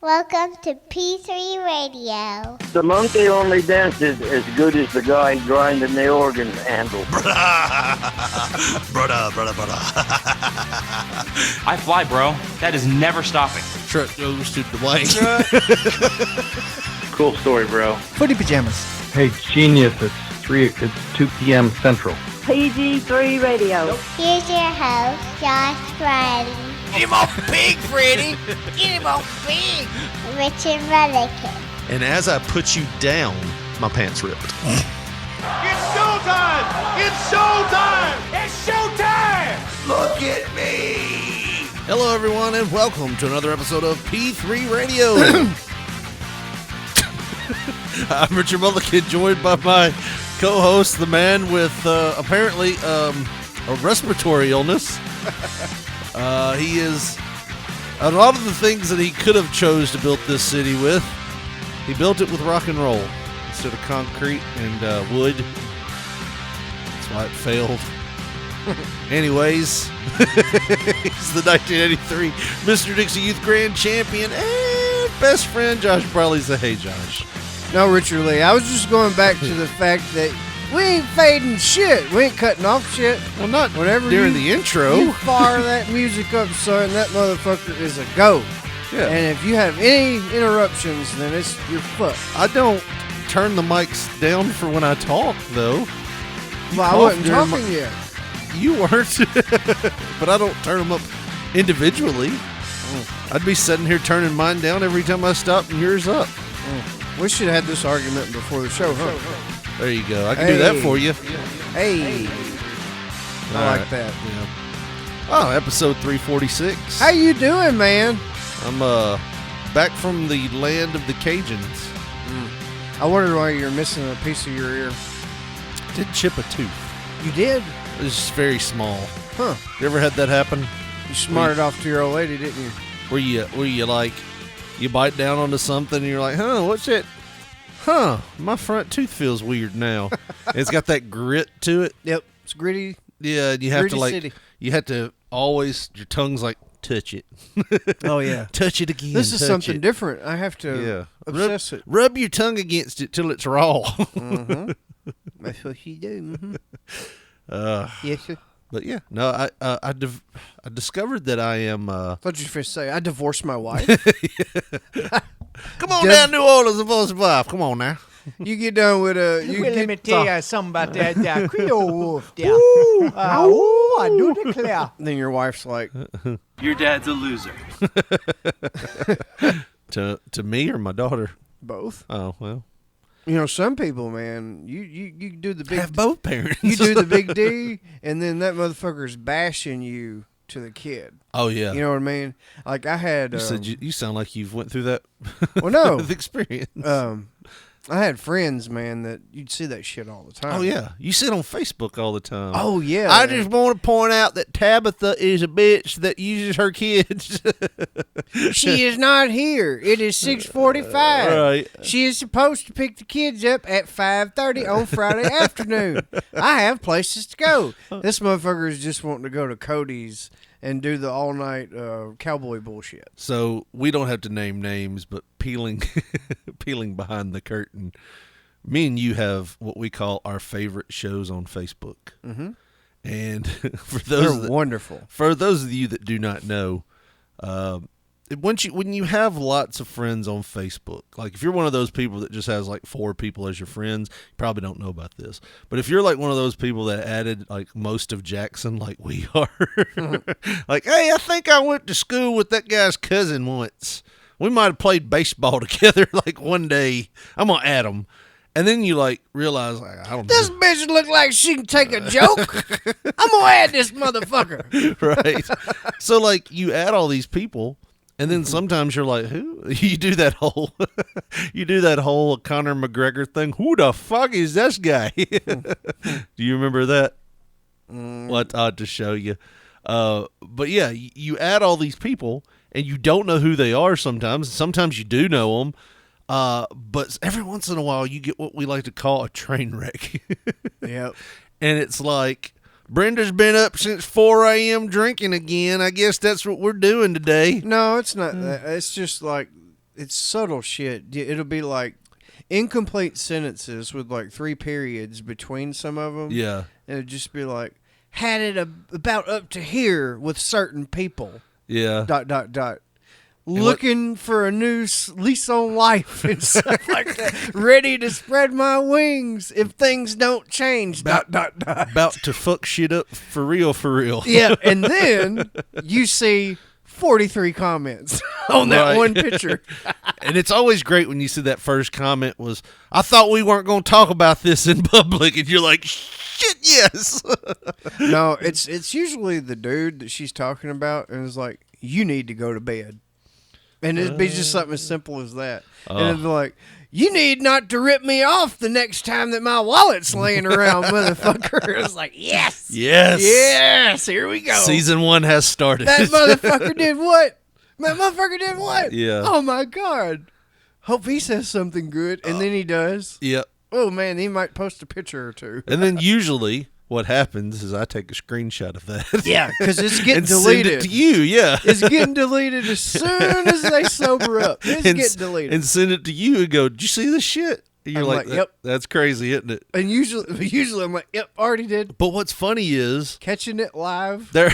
Welcome to P3 Radio. The monkey only dances as good as the guy grinding the organ handle. Brother. I fly, bro. That is never stopping. Truck goes to Dwayne. Cool story, bro. Footy pajamas. Hey, genius, it's 2 p.m. Central. PG3 Radio. Here's your host, Josh Riley. Get him off big, Freddy. Get him off big. Richard Mullican. And as I put you down, my pants ripped. It's showtime! It's showtime! It's showtime! Look at me! Hello, everyone, and welcome to another episode of P3 Radio. I'm Richard Mullican, joined by my co-host, the man with apparently a respiratory illness. He is a lot of the things that he could have chose to build this city with. He built it with rock and roll instead of concrete and wood. That's why it failed. Anyways, he's the 1983 Mr. Dixie Youth Grand Champion and best friend Josh Briley. Say, hey, Josh. No, Richard Lee. I was just going back to the fact that we ain't fading shit. We ain't cutting off shit. Well, not Whenever during the intro. You fire that music up, son, that motherfucker is a go. Yeah. And if you have any interruptions, then you're fucked. I don't turn the mics down for when I talk, though. Well, I wasn't talking yet. You weren't. But I don't turn them up individually. I'd be sitting here turning mine down every time I stop and yours up. We should have had this argument before the show, huh? There you go. I can do that for you. Hey. I like that. Yeah. Oh, episode 346. How you doing, man? I'm back from the land of the Cajuns. I wondered why you're missing a piece of your ear. Did chip a tooth. You did? It was just very small. Huh. You ever had that happen? You smarted off to your old lady, didn't you? Where you like, you bite down onto something and you're like, huh, what's it? Huh, my front tooth feels weird now. It's got that grit to it. Yep. It's gritty. Yeah, you have Gritty to city. you have to always, your tongue's like, touch it. Oh, yeah. Touch it again. This is touch something it. different. I have to obsess it. Rub your tongue against it till it's raw. Mm-hmm. That's what you do. Mm-hmm. Yes, sir. But yeah, no, I discovered that I am. I thought you were going to say, I divorced my wife. Come on down, New Orleans, divorce wife. Come on now. You get done with Let me tell you something about that Creole wolf there. I do declare. Then your wife's like, Your dad's a loser. To me or my daughter? both. Oh well. You know, some people, man, you do the big Have both parents. You do the big D, and then that motherfucker's bashing you to the kid. Oh yeah. You know what I mean? Like I had. You said you sound like you've went through that. Well, no. with experience. I had friends, man, that you'd see that shit all the time. Oh yeah, you see it on Facebook all the time. Oh yeah. I just want to point out that Tabitha is a bitch that uses her kids. She is not here. It is 6:45. Right. She is supposed to pick the kids up at 5:30 on Friday afternoon. I have places to go. This motherfucker is just wanting to go to Cody's and do the all-night cowboy bullshit. So we don't have to name names, but peeling behind the curtain, me and you have what we call our favorite shows on Facebook. Mm-hmm. And They're wonderful. For those of you that do not know, when you have lots of friends on Facebook, like if you're one of those people that just has like 4 people as your friends, you probably don't know about this. But if you're like one of those people that added like most of Jackson, like we are, like, hey, I think I went to school with that guy's cousin once. We might have played baseball together like one day. I'm gonna add him. And then you like realize, like, I don't know. This bitch look like she can take a joke. I'm gonna add this motherfucker. Right. So like you add all these people. And then sometimes you're like, who? You do that whole Conor McGregor thing. Who the fuck is this guy? Do you remember that? Well, I ought to show you. But yeah, you add all these people, and you don't know who they are sometimes. Sometimes you do know them. But every once in a while, you get what we like to call a train wreck. Yep. And it's like, Brenda's been up since 4 a.m. drinking again. I guess that's what we're doing today. No, it's not that. It's just like it's subtle shit. It'll be like incomplete sentences with like 3 periods between some of them. Yeah. And it'd just be like, had it about up to here with certain people. Yeah. ... Looking for a new lease on life and stuff like that. Ready to spread my wings if things don't change. ... About to fuck shit up for real, for real. Yeah, and then you see 43 comments on that one picture. And it's always great when you see that first comment was, I thought we weren't going to talk about this in public. And you're like, shit, yes. No, it's usually the dude that she's talking about and it's like, you need to go to bed. And it'd be just something as simple as that. And it'd be like, you need not to rip me off the next time that my wallet's laying around, motherfucker. It's like, yes. Yes. Yes, here we go. Season 1 has started. That motherfucker did what? That motherfucker did what? Yeah. Oh, my God. Hope he says something good. And then he does. Yep. Oh, man, he might post a picture or two. And then usually what happens is I take a screenshot of that. Yeah, because it's getting and deleted. Send it to you, yeah. It's getting deleted as soon as they sober up. It's getting deleted. And send it to you and go, did you see this shit? And you're I'm like, yep. That's crazy, isn't it? And usually I'm like, yep, already did. But what's funny is Catching it live. there,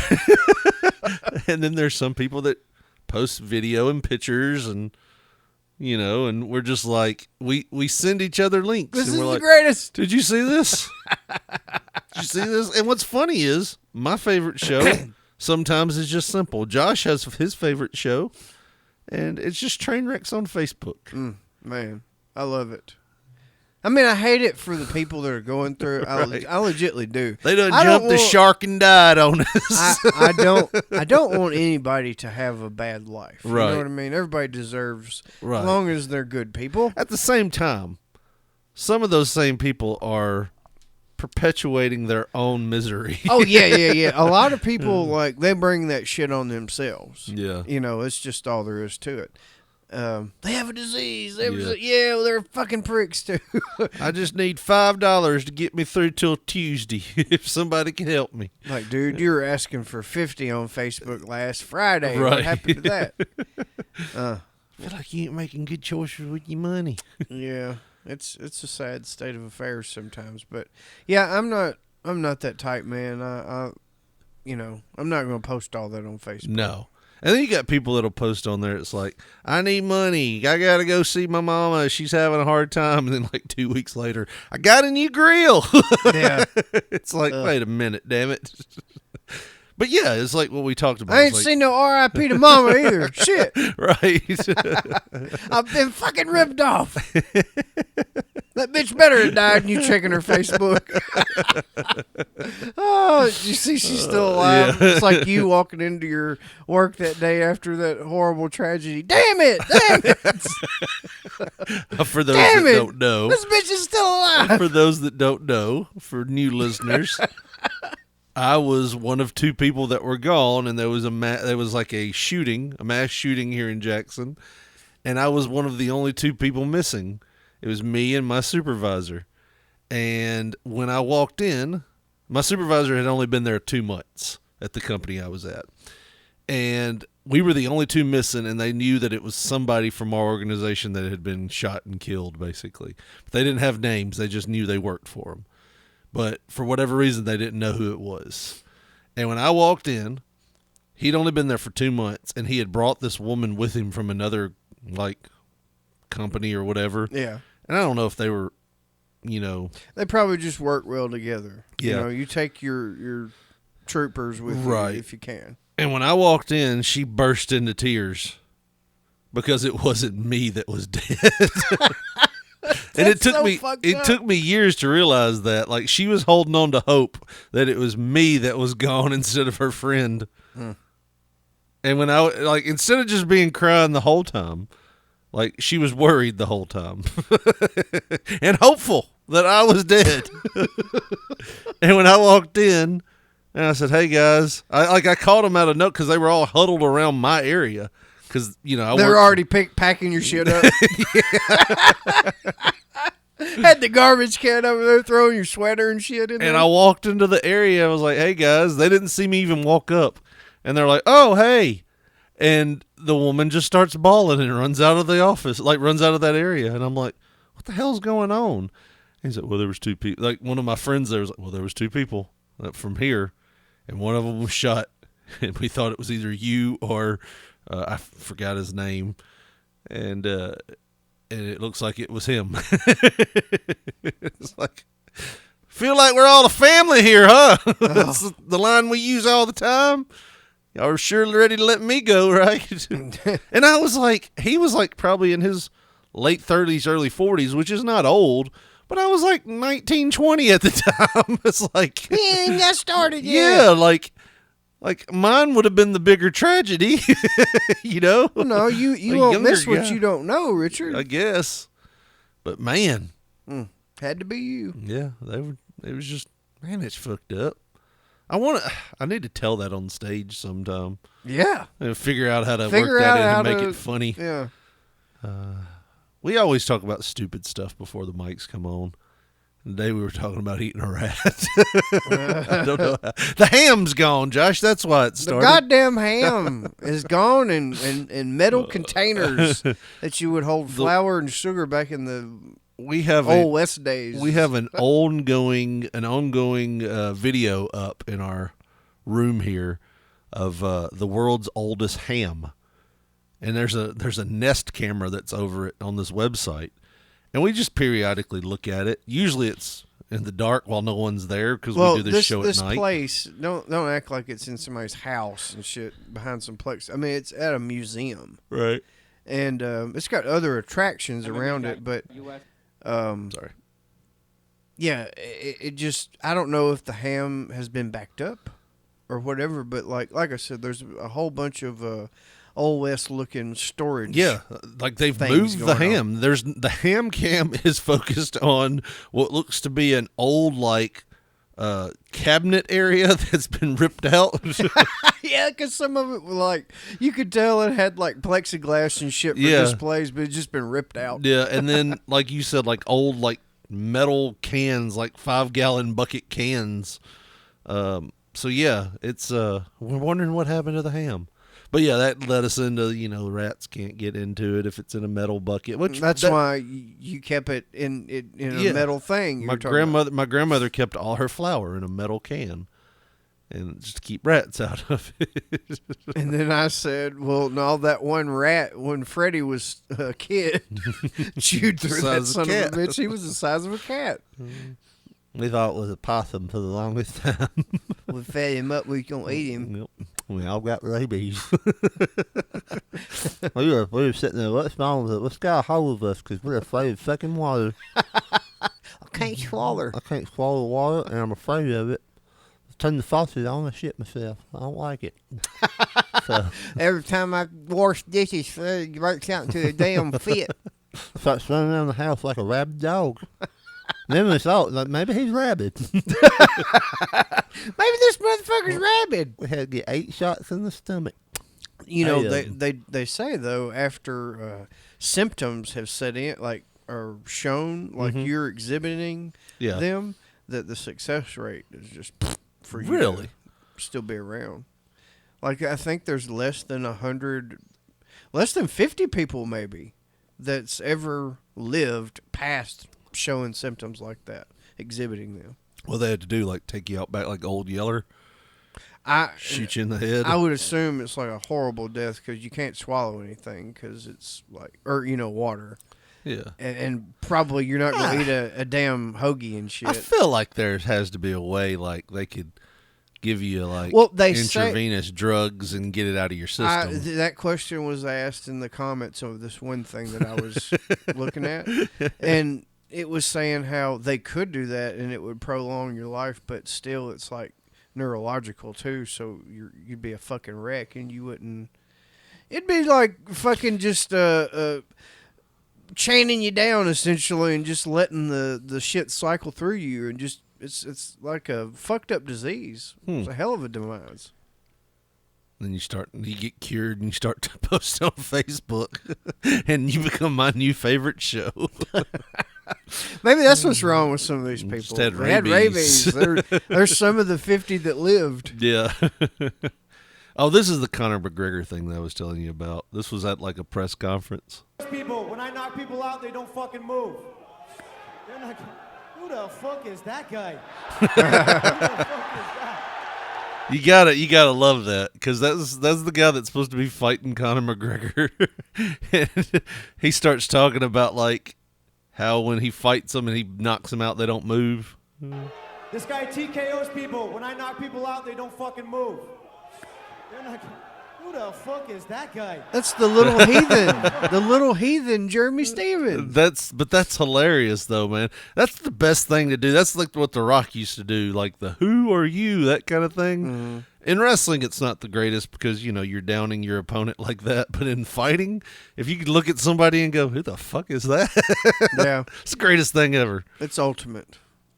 and then there's some people that post video and pictures and, you know, and we're just like, we send each other links. This and is we're the like, greatest. Did you see this? Did you see this? And what's funny is my favorite show sometimes is just simple. Josh has his favorite show, and it's just train wrecks on Facebook. Man, I love it. I mean, I hate it for the people that are going through it. Right. I legitly do. They done jumped the shark and died on us. I don't want anybody to have a bad life. You Right. know what I mean? Everybody deserves, Right. as long as they're good people. At the same time, some of those same people are perpetuating their own misery. Oh, yeah. A lot of people, like, they bring that shit on themselves. Yeah. You know, it's just all there is to it. They have a disease. Yeah. They're fucking pricks, too. I just need $5 to get me through till Tuesday if somebody can help me. Like, dude, you were asking for 50 on Facebook last Friday. Right. What happened to that? I feel like you ain't making good choices with your money. Yeah, it's a sad state of affairs sometimes, but yeah, I'm not that type, man. I'm not going to post all that on Facebook. No. And then you got people that'll post on there. It's like, I need money. I got to go see my mama. She's having a hard time. And then like 2 weeks later, I got a new grill. Yeah. It's like, wait a minute, damn it. But yeah, it's like what we talked about. I ain't seen no R.I.P. to mama either. Shit. Right. I've been fucking ripped off. That bitch better have died than you checking her Facebook. Oh, you see she's still alive. Yeah. It's like you walking into your work that day after that horrible tragedy. Damn it. For those Damn that it. don't know. This bitch is still alive. For those that don't know, for new listeners, I was one of 2 people that were gone, and there was like a mass shooting here in Jackson, and I was one of the only 2 people missing. It was me and my supervisor. And when I walked in, my supervisor had only been there 2 months at the company I was at. And we were the only 2 missing, and they knew that it was somebody from our organization that had been shot and killed, basically. But they didn't have names. They just knew they worked for them. But for whatever reason, they didn't know who it was. And when I walked in, he'd only been there for 2 months, and he had brought this woman with him from another, like, company or whatever. Yeah. And I don't know if they were, you know. They probably just work well together. Yeah. You know, you take your troopers with Right. you if you can. And when I walked in, she burst into tears because it wasn't me that was dead. And it took me years to realize that. Like, she was holding on to hope that it was me that was gone instead of her friend. And when instead of just being crying the whole time, like, she was worried the whole time and hopeful that I was dead. And when I walked in and I said, "Hey guys," I called them out of note because they were all huddled around my area. Because, you know, they're already packing your shit up. Had the garbage can over there throwing your sweater and shit in there. And I walked into the area. I was like, "Hey guys," they didn't see me even walk up, and they're like, "Oh, hey." And the woman just starts bawling and runs out of the office, like runs out of that area. And I'm like, what the hell's going on? And he's like, well, there was 2 people. Like one of my friends there was like, well, there was 2 people from here, and one of them was shot. And we thought it was either you or I forgot his name. And it looks like it was him. It's like, feel like we're all a family here, huh? That's the line we use all the time. Y'all are surely ready to let me go, right? And I was like, he was like probably in his late 30s, early 40s, which is not old, but I was like 19, 20 at the time. It's like, He ain't got started yet. yeah, like mine would have been the bigger tragedy, you know? Well, no, you A won't younger miss what guy. you don't know, Richard. I guess. But man, Had to be you. yeah, it was just, man, it's fucked up. I need to tell that on stage sometime. Yeah. And figure out how to Figure work that out in how and make to- it funny. Yeah. We always talk about stupid stuff before the mics come on. Today we were talking about eating a rat. I don't know. The ham's gone, Josh. That's why it The started. goddamn ham is gone in metal containers that you would hold flour and sugar back in the we have old West days. we have an ongoing video up in our room here of the world's oldest ham, and there's a Nest camera that's over it on this website, and we just periodically look at it. Usually it's in the dark while no one's there because we do this show at night. This place, don't act like it's in somebody's house and shit behind some plex. I mean, it's at a museum, Right. and it's got other attractions around it, but Sorry. yeah, it just, I don't know if the ham has been backed up or whatever, but like I said, there's a whole bunch of old West looking storage. Yeah, like they've things moved the going ham. There's the ham cam is focused on what looks to be an old cabinet area that's been ripped out. Yeah, because some of it was like, you could tell it had like plexiglass and shit for Yeah. displays, but it's just been ripped out. Yeah, and then like you said, like old metal cans, like 5-gallon bucket cans. So yeah, it's we're wondering what happened to the ham. But yeah, that led us into, rats can't get into it if it's in a metal bucket. Which That's why you kept it in a metal thing. you My were talking about. grandmother kept all her flour in a metal can, and just to keep rats out of it. And then I said, well, no, that one rat, when Freddie was a kid, chewed through that Size son of of a a cat. bitch. He was the size of a cat. We thought it was a possum for the longest time. We fed him up, we was going to eat him. Yep. We all got rabies. we were sitting there, let's get a hold of us because we're afraid of fucking water. I can't swallow. I can't swallow water and I'm afraid of it. Turn the faucet on, I shit myself. I don't like it. So Every time I wash dishes, Freddie breaks out into a damn fit. starts running around the house like a rabid dog. Then we thought, like, maybe he's rabid. Maybe this motherfucker's rabid. We had to get 8 shots in the stomach. You know, Hey, they say though, after symptoms have set in, like are shown, like you're exhibiting Yeah. them, that the success rate is just for you Really? to still be around. Like I think there's less than 50 people maybe that's ever lived past showing symptoms like that, exhibiting them. Well, they had to do, like, take you out back like Old Yeller, I shoot you in the head. I would assume it's like a horrible death because you can't swallow anything because it's like, or water, Yeah. and probably you're not going to eat a damn hoagie and shit. I feel like there has to be a way, like, they could give you, like, Well, they say- intravenous drugs and get it out of your system. That question was asked in the comments of this one thing that I was looking at, and it was saying how they could do that and it would prolong your life, but still it's like neurological too, so you'd be a fucking wreck and you wouldn't. It'd be like fucking just chaining you down essentially and just letting the shit cycle through you and just it's like a fucked up disease. It's a hell of a demise. Then you get cured and you start to post on Facebook and you become my new favorite show. Maybe that's what's wrong with some of these people. Just had They had rabies. rabies. There's some of the 50 that lived. Yeah. Oh, this is the Conor McGregor thing that I was telling you about. This was at like a press conference. People, when I knock people out, they don't fucking move. They're not. Who the fuck is that guy? Who the fuck is that? You gotta love that, because that's the guy that's supposed to be fighting Conor McGregor. And he starts talking about like how when he fights them and he knocks them out, they don't move. This guy TKOs people. When I knock people out, they don't fucking move. They're not. Who the fuck is that guy? That's the little heathen. The little heathen Jeremy Stevens. That's hilarious though, man. That's the best thing to do. That's like what The Rock used to do, like the "Who are you?" that kind of thing. Mm-hmm. In wrestling, it's not the greatest because you're downing your opponent like that. But in fighting, if you could look at somebody and go, "Who the fuck is that?" Yeah. It's the greatest thing ever. It's ultimate.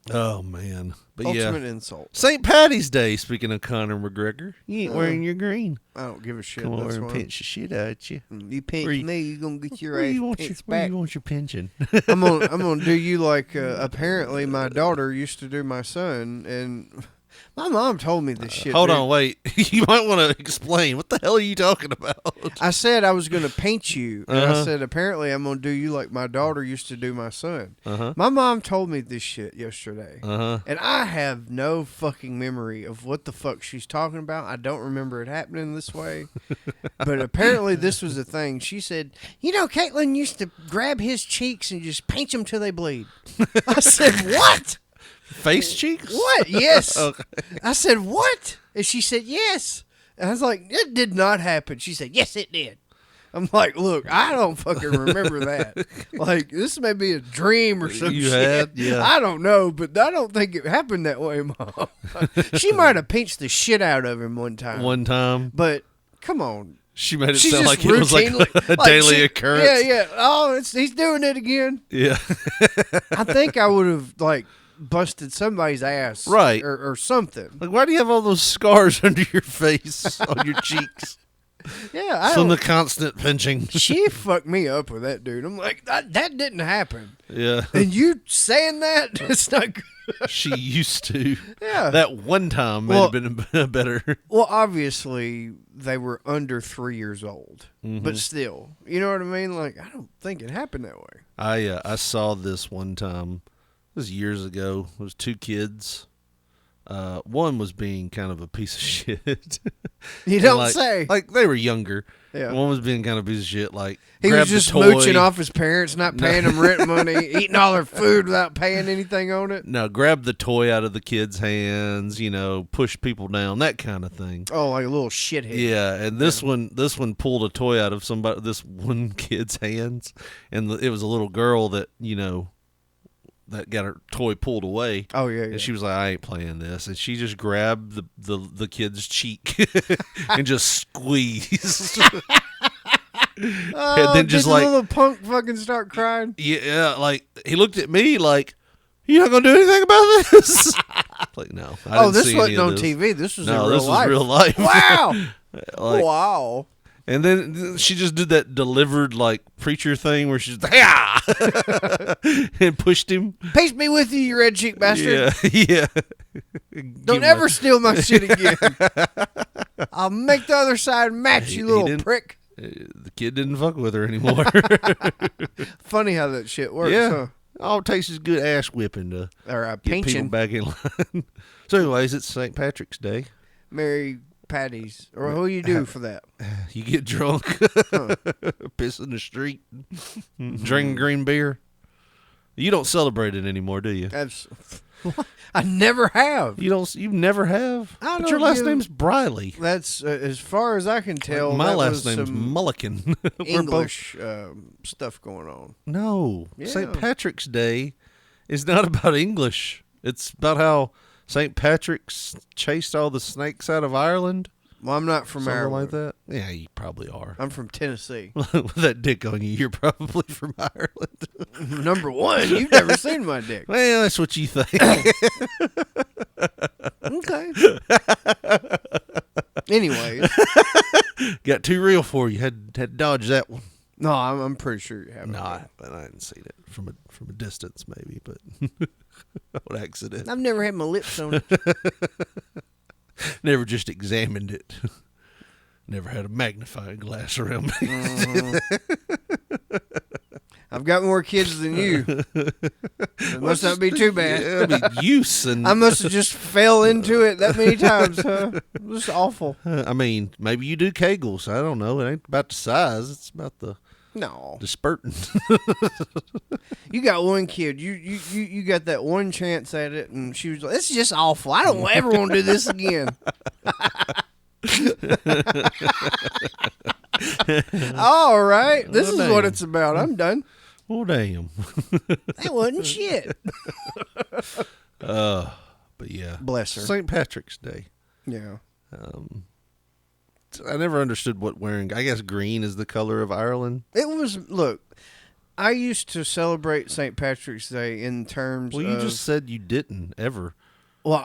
Oh man, but Ultimate yeah, insult. St. Patty's Day. Speaking of Conor McGregor, you ain't wearing your green. I don't give a shit. Come over That's and why. pinch the shit out you. You pinch Where you- me, you gonna get your Where ass you want pinched where back. you want your pension? I'm gonna do you like apparently my daughter used to do my son, and my mom told me this shit. Hold dude. on, wait. You might want to explain. What the hell are you talking about? I said I was gonna paint you, and I Uh-huh. said apparently I'm gonna do you like my daughter used to do my son. Uh-huh. My mom told me this shit yesterday, Uh-huh. and I have no fucking memory of what the fuck she's talking about. I don't remember it happening this way, but apparently this was a thing. She said, Caitlin used to grab his cheeks and just pinch them till they bleed. I said, what? Face cheeks? What? Yes. Okay. I said, what? And she said, yes. And I was like, it did not happen. She said, yes, it did. I'm like, look, I don't fucking remember that. Like, this may be a dream or some You shit. had? Yeah. I don't know, but I don't think it happened that way, Mom. She might have pinched the shit out of him one time. One time, But, come on. she made it She's sound just like it was like routinely- a like daily she- occurrence. Yeah, yeah. Oh, he's doing it again. Yeah. I think I would have, like, busted somebody's ass. Right. Or something. Like, why do you have all those scars under your face, on your cheeks? Yeah, I From don't. the constant pinching. She fucked me up with that dude. I'm like, that didn't happen. Yeah. And you saying that? It's not good. She used to. Yeah. That one time might Well- have been better. Well, obviously, they were under 3 years old. Mm-hmm. But still, you know what I mean? Like, I don't think it happened that way. I saw this one time. It was years ago. It was two kids. One was being kind of a piece of shit. You And don't like, say. Like, they were younger. Yeah. One was being kind of a piece of shit. Like, He grabbed was just the toy. mooching off his parents, not paying them rent money, eating all their food without paying anything on it. No, grab the toy out of the kids' hands, push people down, that kind of thing. Oh, like a little shithead. Yeah, and this one pulled a toy out of this one kid's hands, and it was a little girl that that got her toy pulled away. Oh, yeah, yeah. And she was like, "I ain't playing this," and she just grabbed the kid's cheek and just squeezed. Oh, and then just did the like, little punk fucking start crying? yeah, like he looked at me like, "You not gonna do anything about this?" Like, no. I didn't This see wasn't any of on this. TV. This was No, in real this life. was real life. Wow. Like, Wow. and then she just did that delivered like preacher thing where she's yeah, and pushed him. Peace be with you, you red cheek bastard. Yeah, yeah. Don't ever steal my shit again. I'll make the other side match, He you little didn't- prick. The kid didn't fuck with her anymore. Funny how that shit works, Yeah. huh? All it takes is good ass whipping to Or get people pinching. back in line. So, anyways, it's St. Patrick's Day. Mary Patties. Or who you do for that? You get drunk, piss in the street, drink green beer. You don't celebrate it anymore, do you? That's, I never have. You don't. You never have. I But your don't last give- name's Briley. That's as far as I can tell. My that last was name's some Mulligan. We're both- English stuff going on. No, Yeah. St. Patrick's Day is not about English. It's about how St. Patrick's chased all the snakes out of Ireland. Well, I'm not from Something Ireland. like that. Yeah, you probably are. I'm from Tennessee. With that dick on you, you're probably from Ireland. Number one, you've never seen my dick. Well, that's what you think. Okay. Anyways, Got too real for you. Had to dodge that one. no, I'm pretty sure you haven't. No, I hadn't seen it from a distance, maybe, but on accident. I've never had my lips on it. Never just examined it. Never had a magnifying glass around me. I've got more kids than you. It must not be too bad. Yeah, I mean, use and I must have just fell into it that many times, huh? It was awful. I mean, maybe you do Kegels. I don't know. It ain't about the size. It's about the No. spurting. You got one kid. You got that one chance at it, and she was like, "This is just awful. I don't ever want to do this again." All right, this is what it's about. I'm done. Oh, damn. That wasn't shit. But yeah. Bless her. St. Patrick's Day. Yeah. I never understood what wearing. I guess green is the color of Ireland. It was. Look, I used to celebrate St. Patrick's Day in terms. Well, you of, just said you didn't ever. Well,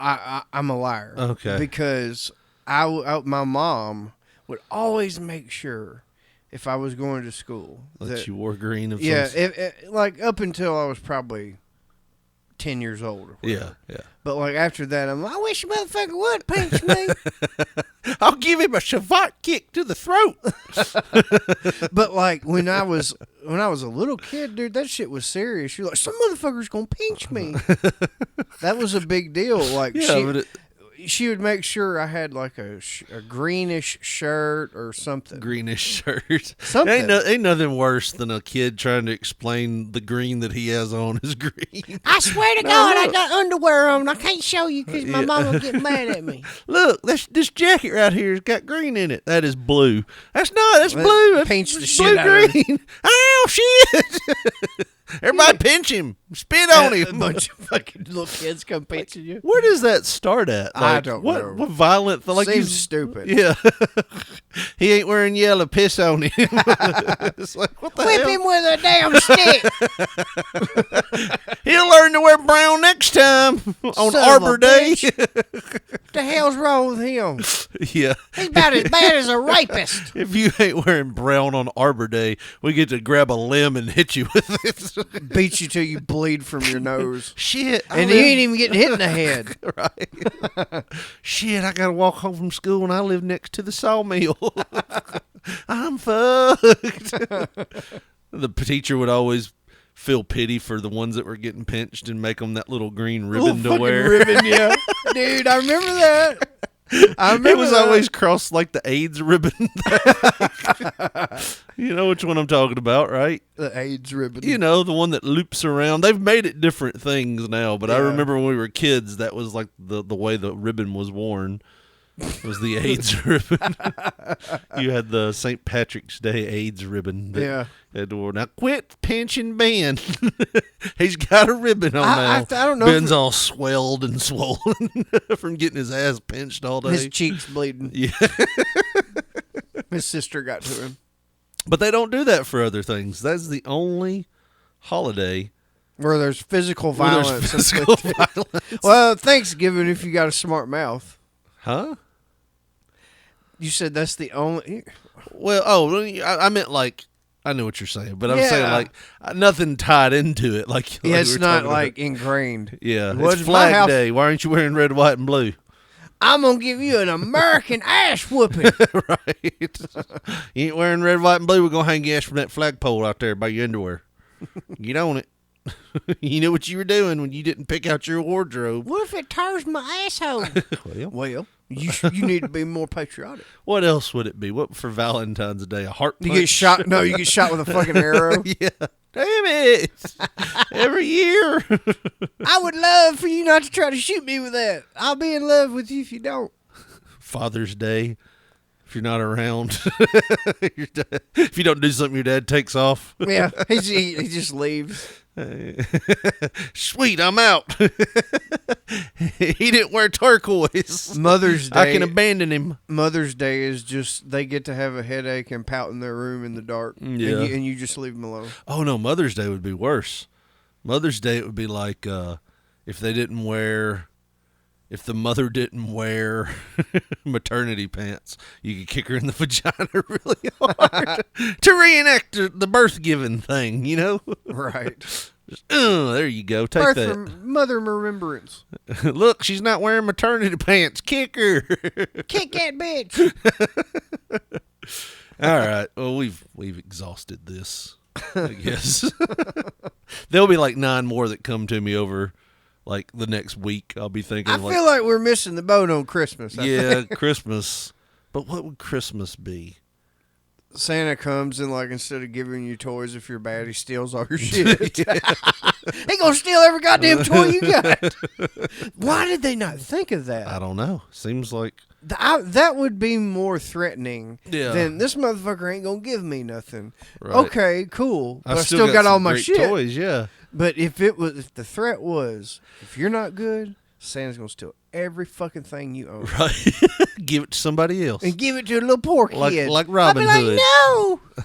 I'm a liar. Okay. Because my mom would always make sure if I was going to school That you wore green. Of yeah, some like up until I was probably 10 years old. Or whatever. yeah. But like after that, I'm like, I wish a motherfucker would pinch me. I'll give him a Shavot kick to the throat. But like when I was a little kid, dude, that shit was serious. You're like, some motherfucker's gonna pinch me. That was a big deal. Like she would make sure I had like a greenish shirt or something. Greenish shirt. Something. Ain't nothing worse than a kid trying to explain the green that he has on is green. I swear to God, I got underwear on. I can't show you because my mom will get mad at me. Look, this jacket right here has got green in it. That is blue. That's blue. That's Pinch the blue shit out of green. Ow, shit. Everybody pinch him. Spit on him. A bunch of fucking little kids come pinching you. Where does that start at? I don't know. What violent thing? Like Seems stupid. Yeah. He ain't wearing yellow. Piss on him. It's like, what the Whip hell? him with a damn stick. He'll learn to wear brown next time on Son of a Arbor Day. The hell's wrong with him? Yeah. He's about as bad as a rapist. If you ain't wearing brown on Arbor Day, we get to grab a limb and hit you with it. Beat you till you bleed from your nose. Shit. And you ain't even getting hit in the head. Right. Shit, I got to walk home from school and I live next to the sawmill. I'm fucked. The teacher would always feel pity for the ones that were getting pinched and make them that little green ribbon to wear. Ribbon, yeah. Dude, I remember that. It was always crossed like the AIDS ribbon. You know which one I'm talking about, right? The AIDS ribbon. You know, the one that loops around. They've made it different things now, but I remember when we were kids, that was like the way the ribbon was worn. Was the AIDS ribbon. You had the St. Patrick's Day AIDS ribbon. Yeah. Had to wear. Now quit pinching Ben. He's got a ribbon on now. I don't know. Ben's all swelled and swollen from getting his ass pinched all day. His cheeks bleeding. Yeah. His sister got to him. But they don't do that for other things. That's the only holiday Where there's physical where violence. there's physical violence. Well, Thanksgiving if you got a smart mouth. Huh? You said that's the only. Well, I meant like, I know what you're saying, but I'm Yeah. saying like nothing tied into it. Like Yeah, we it's were not talking like about. ingrained. Yeah, What it's is my Flag house- Day. Why aren't you wearing red, white, and blue? I'm gonna give you an American ass whooping. Right. You ain't wearing red, white, and blue. We're gonna hang your ass from that flagpole out there by your underwear. Get on it. You knew what you were doing when you didn't pick out your wardrobe. What if it tears my asshole? Well, you need to be more patriotic. What else would it be? What for Valentine's Day? A heart punch? You get shot. No, you get shot with a fucking arrow. Yeah. Damn it. Every year. I would love for you not to try to shoot me with that. I'll be in love with you if you don't. Father's Day. If you're not around. If you don't do something your dad takes off. Yeah, he just leaves. Sweet, I'm out. He didn't wear turquoise. Mother's Day. I can abandon him. Mother's Day is just they get to have a headache and pout in their room in the dark. Yeah. And you just leave them alone. Oh, no, Mother's Day would be worse. Mother's Day, it would be like if they didn't wear, if the mother didn't wear maternity pants, you could kick her in the vagina really hard to reenact the birth-giving thing, you know? Right. Just, there you go. Take Birth that. from mother remembrance. Look, she's not wearing maternity pants. Kick her. Kick that bitch. All right. Well, we've exhausted this, I guess. There'll be like 9 more that come to me over like the next week. I'll be thinking I feel like we're missing the boat on Christmas. I think. Christmas. But what would Christmas be? Santa comes and like instead of giving you toys if you're bad, he steals all your shit. He gonna steal every goddamn toy you got. Why did they not think of that? I don't know. Seems like that would be more threatening than this motherfucker ain't gonna give me nothing. Right. Okay, cool. But I still got some all my great shit. toys, yeah. But if the threat was, if you're not good, Santa's gonna steal every fucking thing you own. Right. Give it to somebody else. And give it to a little poor kid. Like Robin I'd be Hood.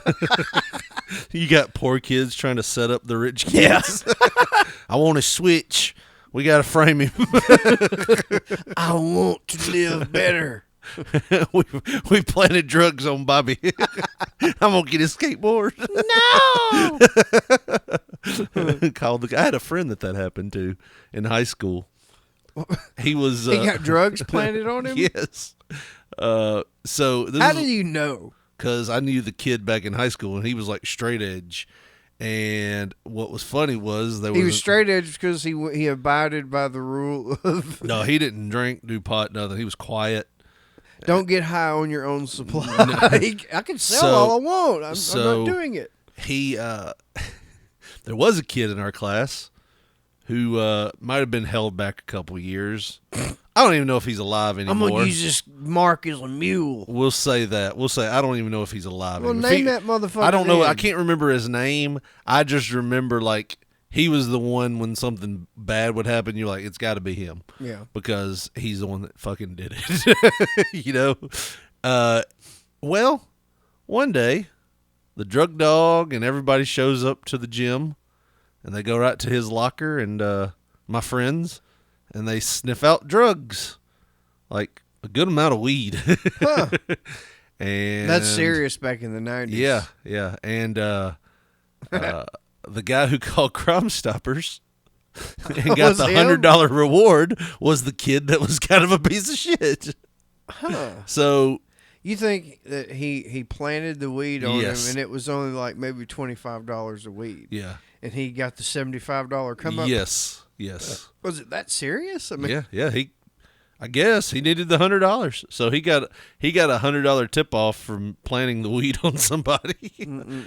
like, no. You got poor kids trying to set up the rich kids. I want to switch. We got to frame him. I want to live better. we planted drugs on Bobby. I'm going to get his skateboard. No. Called I had a friend that happened to in high school. He was. He got drugs planted on him? Yes. So this how did you know? Because I knew the kid back in high school, and he was like straight edge. And what was funny was he was straight edge because he abided by the rule of no, he didn't drink, do pot, nothing. He was quiet. Don't get high on your own supply. I can sell all I want. I'm not doing it. He there was a kid in our class who might have been held back a couple years. I don't even know if he's alive anymore. I'm going to use this mark as a mule. We'll say that. We'll say I don't even know if he's alive well, anymore. Name that motherfucker. I don't know. Then. I can't remember his name. I just remember, like, he was the one when something bad would happen, you're like, it's got to be him. Yeah. Because he's the one that fucking did it. You know? Well, one day, the drug dog and everybody shows up to the gym, and they go right to his locker, and my friends, and they sniff out drugs, like a good amount of weed. Huh. And that's serious back in the 90s. Yeah, yeah. And the guy who called Crime Stoppers and got the $100 reward was the kid that was kind of a piece of shit. Huh. So you think that he planted the weed on Yes. him, and it was only like maybe $25 a weed. Yeah. And he got the $75 come up. Yes. Was it that serious? I mean, yeah. I guess he needed the $100, so he got a $100 tip off from planting the weed on somebody,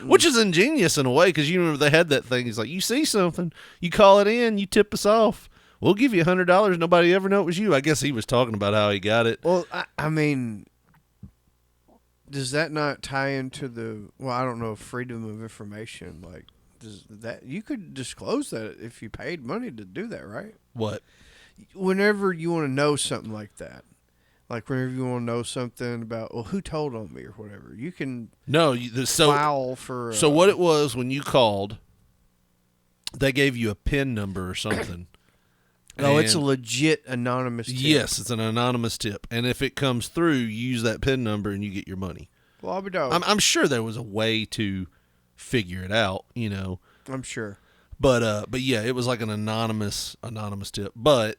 which is ingenious in a way because you remember they had that thing. He's like, you see something, you call it in, you tip us off. We'll give you $100. Nobody ever know it was you. I guess he was talking about how he got it. Well, I mean, does that not tie into the? Well, I don't know, freedom of information. Like, does that you could disclose that if you paid money to do that, right? What? Whenever you want to know something like that, like whenever you want to know something about, well, who told on me or whatever, you can file for. So what it was when you called, they gave you a PIN number or something. No, it's a legit anonymous tip. Yes, it's an anonymous tip, and if it comes through, you use that PIN number and you get your money. Well, I'll be dog. I'm sure there was a way to figure it out, you know. I'm sure. But yeah, it was like an anonymous tip. But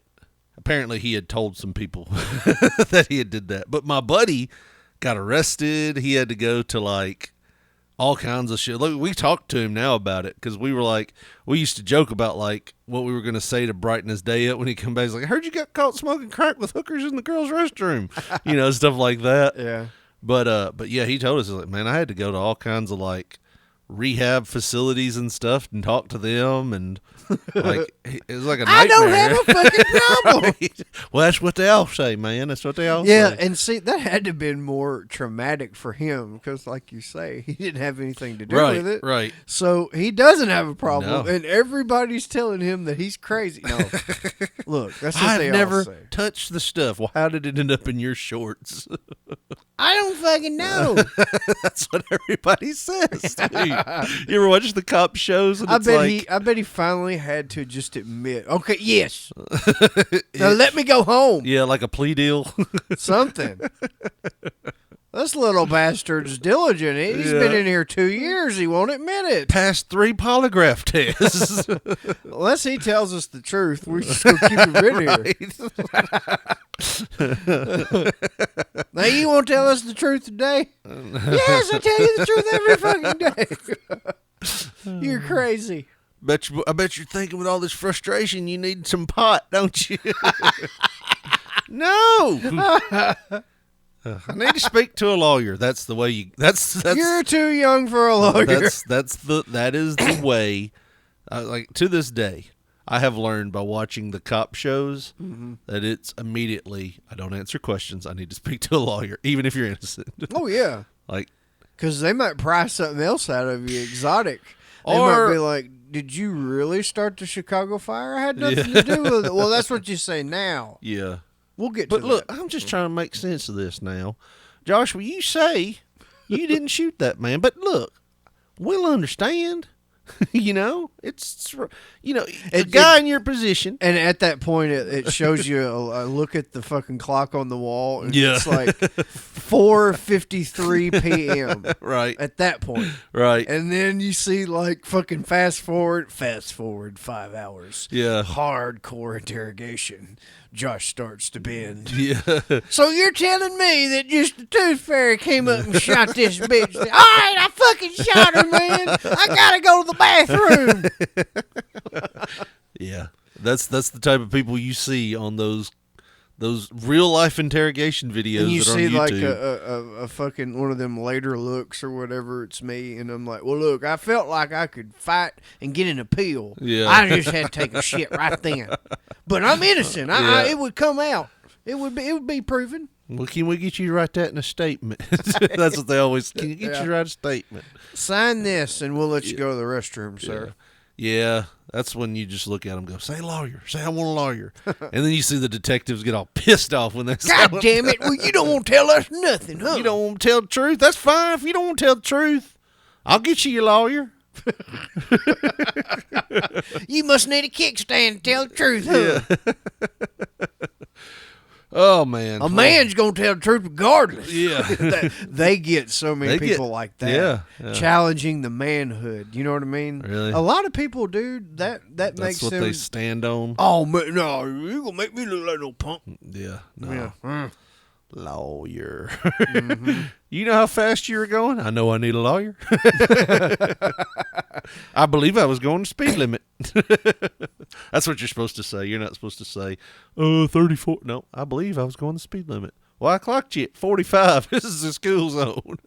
apparently he had told some people that he had did that. But my buddy got arrested. He had to go to like all kinds of shit. Look, we talked to him now about it because we were like, we used to joke about like what we were going to say to brighten his day up when he come back. He's like, I heard you got caught smoking crack with hookers in the girls' restroom, you know, stuff like that. Yeah. But yeah, he told us, he's like, man, I had to go to all kinds of like rehab facilities and stuff and talk to them, and like it was like a nightmare. I don't have a fucking problem. Right? Well, that's what they all say, man. That's what they all say. Yeah, and see, that had to have been more traumatic for him because, like you say, he didn't have anything to do with it. Right. So he doesn't have a problem, No. and everybody's telling him that he's crazy. No, look, that's what they I've never all say. touched the stuff. Well, how did it end up in your shorts? I don't fucking know. That's what everybody says. Dude. You ever watch the cop shows? And I it's bet he finally had to just admit, okay, yes. Now let me go home. Yeah, like a plea deal. Something. This little bastard's diligent. He's been in here 2 years. He won't admit it. Passed 3 polygraph tests. Unless he tells us the truth, we're just going to keep him in here. Now, you won't tell us the truth today? Yes, I tell you the truth every fucking day. You're crazy. I bet you're thinking with all this frustration you need some pot, don't you? No. I need to speak to a lawyer. That's the way you. That's You're too young for a lawyer. That is the way. Like to this day, I have learned by watching the cop shows that it's immediately. I don't answer questions. I need to speak to a lawyer, even if you're innocent. Oh yeah, like because they might pry something else out of you, exotic. They Or- might be like, "Did you really start the Chicago fire? I had nothing to do with it." Well, that's what you say now. yeah. We'll get But to look, that. I'm just trying to make sense of this now. Joshua, you say you didn't shoot that man, but look, we'll understand. It's a guy in your position. And at that point, it shows you a look at the fucking clock on the wall. And Yeah. It's like 4:53 p.m. Right. At that point. Right. And then you see like fucking fast forward 5 hours. Yeah. Hardcore interrogation. Josh starts to bend. Yeah. So you're telling me that just the tooth fairy came up and shot this bitch? All right, I fucking shot her, man. I gotta go to the bathroom. Yeah. That's the type of people you see on those real life interrogation videos And you that are see on like YouTube. a fucking one of them later looks or whatever. It's me, and I'm like, well, look, I felt like I could fight and get an appeal. Yeah. I just had to take a shit right then. But I'm innocent. Yeah. It would come out. It would be proven. Well, can we get you to write that in a statement? That's what they always. Can you get you to write a statement? Sign this, and we'll let you go to the restroom, sir. Yeah, that's when you just look at them and go, say lawyer, say I want a lawyer. And then you see the detectives get all pissed off when they say, God damn it. Well, you don't want to tell us nothing, huh? you don't want to tell the truth? That's fine. If you don't want to tell the truth, I'll get you your lawyer. You must need a kickstand to tell the truth, huh? Oh, man. A man's going to tell the truth regardless. Yeah. They get so many They people get- like that. yeah. Challenging the manhood. You know what I mean? Really? A lot of people, dude, that That's makes what them... they stand on. Oh, man, no, you going to make me look like no punk. Yeah. No. Yeah. Mm. Lawyer. You know how fast you were going? I know I need a lawyer. I believe I was going the speed limit. That's what you're supposed to say. You're not supposed to say, 34. No, I believe I was going the speed limit. Well, I clocked you at 45. This is the school zone.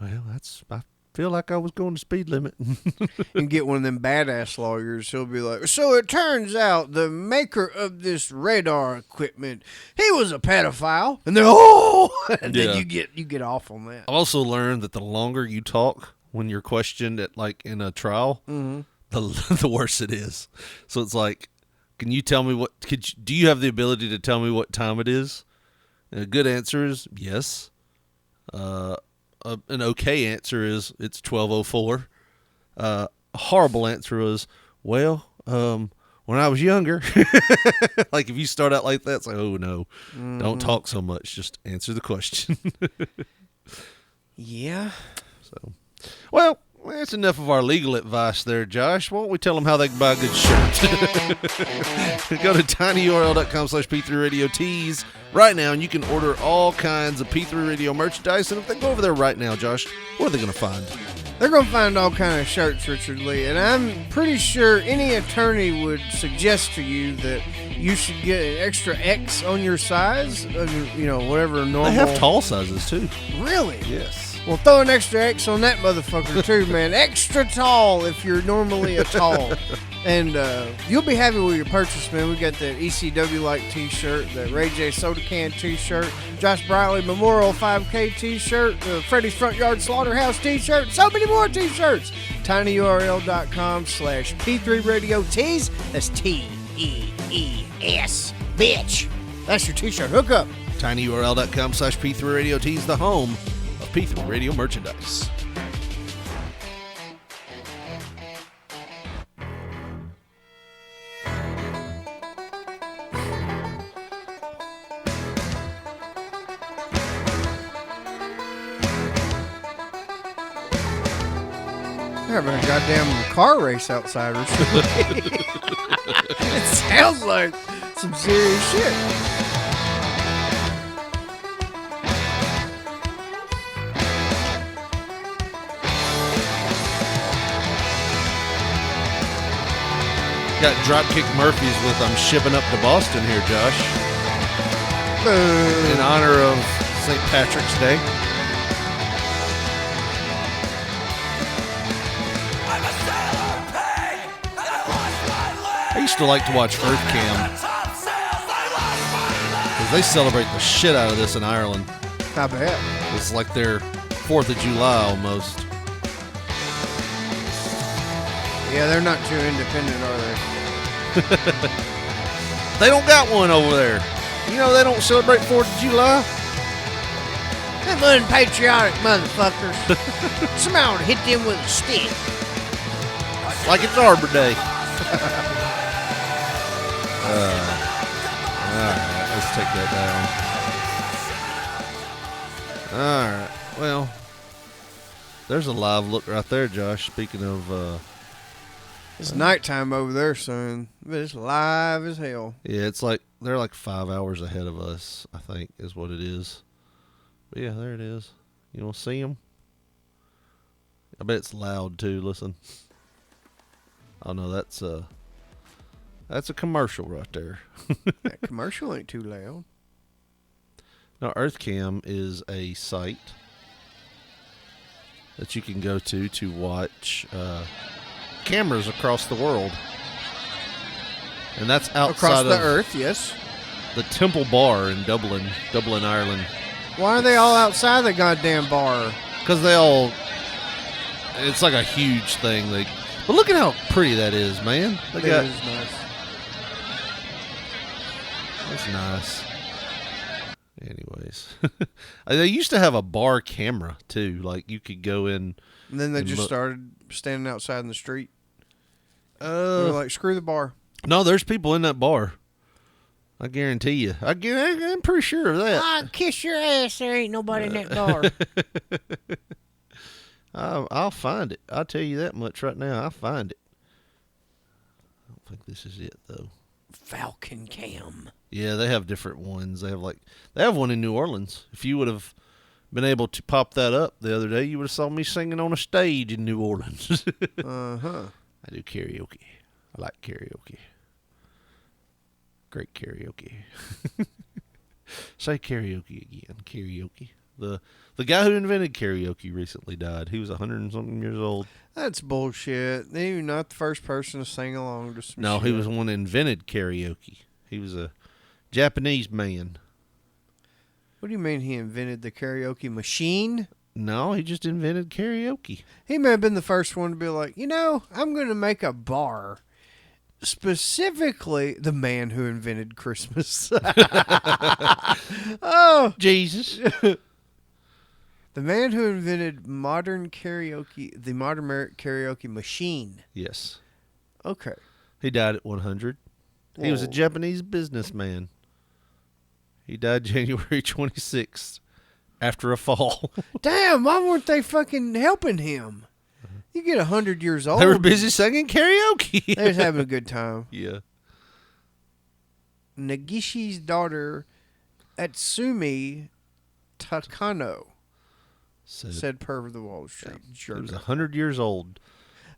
Well, I feel like I was going the speed limit. And get one of them badass lawyers. He'll be like, so it turns out the maker of this radar equipment, he was a pedophile. And they're, and Yeah. then you get off on that. I also learned that the longer you talk when you're questioned at like in a trial, the worse it is. So it's like, can you tell me do you have the ability to tell me what time it is? And a good answer is yes. An okay answer is it's 12:04. A horrible answer is, well, when I was younger. Like if you start out like that, it's like, oh no, don't talk so much. Just answer the question. Yeah. So, well, that's enough of our legal advice there, Josh. Why don't we tell them how they can buy a good shirt? Go to tinyurl.com/P3Radio Tees right now, and you can order all kinds of P3 Radio merchandise. And if they go over there right now, Josh, what are they going to find? They're going to find all kind of shirts, Richard Lee, and I'm pretty sure any attorney would suggest to you that you should get an extra X on your size, whatever normal. They have tall sizes, too. Really? Yes. Well, throw an extra X on that motherfucker, too, man. Extra tall if you're normally a tall. And you'll be happy with your purchase, man. We got that ECW-like T-shirt, that Ray J Soda Can T-shirt, Josh Briley Memorial 5K T-shirt, Freddy's Front Yard Slaughterhouse T-shirt, so many more T-shirts. tinyurl.com/P3 Radio Tees. That's Tees, bitch. That's your T-shirt. Hook up. tinyurl.com/P3 Radio Tees, the home of P3 Radio merchandise. They're having a goddamn car race outside or something. It sounds like some serious shit. Got Dropkick Murphys with I'm Shipping Up to Boston here, Josh. In honor of St. Patrick's Day. I used to like to watch Earth Cam because they celebrate the shit out of this in Ireland. I bet. It's like their 4th of July almost. Yeah, they're not too independent, are they? They don't got one over there. You know they don't celebrate 4th of July. Them unpatriotic motherfuckers. Somehow hit them with a stick. Like it's Arbor Day. Alright, let's take that down. Alright, well, there's a live look right there, Josh. Speaking of... It's nighttime over there, son. But it's live as hell. Yeah, it's like they're like 5 hours ahead of us, I think, is what it is. But yeah, there it is. You want to see them? I bet it's loud too. Listen. Oh no, that's a commercial right there. That commercial ain't too loud. Now, EarthCam is a site that you can go to watch cameras across the world. And that's outside across the of earth, yes. the Temple Bar in Dublin, Ireland. Why are they all outside the goddamn bar? Because it's like a huge thing. But look at how pretty that is, man. It is nice. That's nice. Anyways. They used to have a bar camera, too. Like, you could go in. And then they just started standing outside in the street. They were like, screw the bar. No, there's people in that bar. I guarantee you. I'm pretty sure of that. I'll kiss your ass. There ain't nobody in that bar. I'll find it. I'll tell you that much right now. I'll find it. I don't think this is it, though. Falcon Cam. Yeah, they have different ones. They have one in New Orleans. If you would have been able to pop that up the other day, you would have saw me singing on a stage in New Orleans. Uh-huh. I do karaoke. I like karaoke. Great karaoke. Say karaoke again. Karaoke. The guy who invented karaoke recently died. He was 100 and something years old. That's bullshit. You're not the first person to sing along to some shit. He was the one that invented karaoke. He was a Japanese man. What do you mean he invented the karaoke machine? No, he just invented karaoke. He may have been the first one to be like, I'm going to make a bar. Specifically, the man who invented Christmas. Oh, Jesus. The man who invented modern karaoke, the modern karaoke machine. Yes. Okay. He died at 100. Whoa. He was a Japanese businessman. He died January 26th after a fall. Damn, why weren't they fucking helping him? You get 100 years old. They were busy singing karaoke. They was having a good time. Yeah. Nagishi's daughter, Atsumi Takano, said per the Wall Street Journal. He was 100 years old.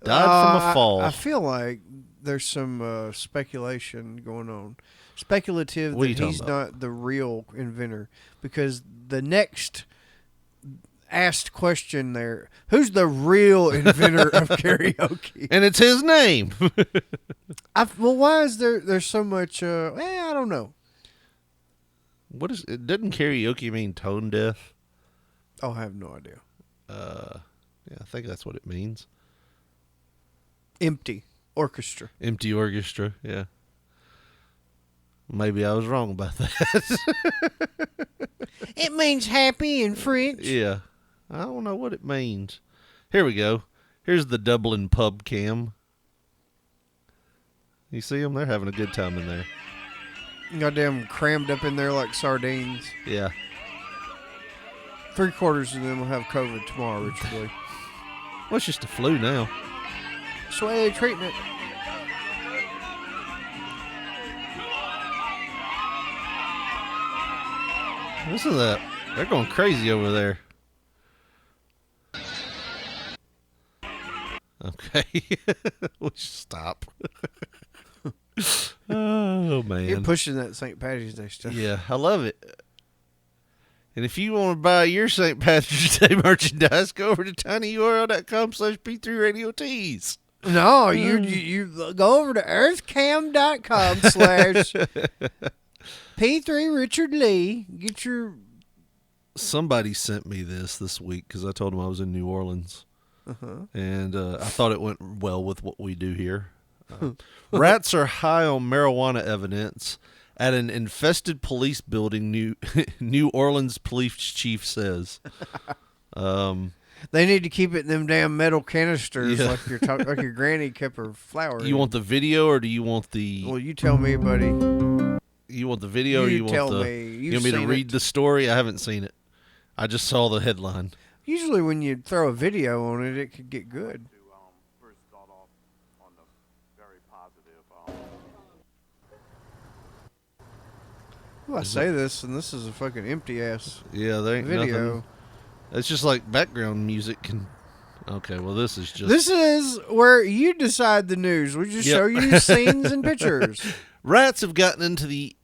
Died from a fall. I feel like there's some speculation going on. Speculative that he's not the real inventor. Because the next asked question there, who's the real inventor of karaoke? And it's his name. Well, why is there's so much, I don't know. What is it? Doesn't karaoke mean tone deaf? Oh, I have no idea. Yeah, I think that's what it means. Empty orchestra. Empty orchestra, yeah. Maybe I was wrong about that. It means happy in French. Yeah. I don't know what it means. Here we go. Here's the Dublin pub cam. You see them? They're having a good time in there. Goddamn crammed up in there like sardines. Yeah. 3/4 of them will have COVID tomorrow, Richard Lee. Well, it's just a flu now. That's the way they're treating it. Listen to that. They're going crazy over there. Okay. We'll just stop. Oh, man. You're pushing that St. Patrick's Day stuff. Yeah, I love it. And if you want to buy your St. Patrick's Day merchandise, go over to tinyurl.com/P3 Radio Tees. No, you go over to earthcam.com/P3 Richard Lee. Get your... Somebody sent me this week because I told them I was in New Orleans. And I thought it went well with what we do here. Rats are high on marijuana evidence at an infested police building, New Orleans police chief says. They need to keep it in them damn metal canisters Yeah. like your granny kept her flour. You want the video or do you want the... Well, you tell me, buddy. You want the video or You you want tell the... me. You You've want me to seen read it. the story? I haven't seen it. I just saw the headline. Usually when you throw a video on it, it could get good. Well, I say this, and this is a fucking empty-ass Yeah, there ain't video. nothing. It's just like background music. Okay, well, this is just... This is where you decide the news. We just show you scenes and pictures. Rats have gotten into the...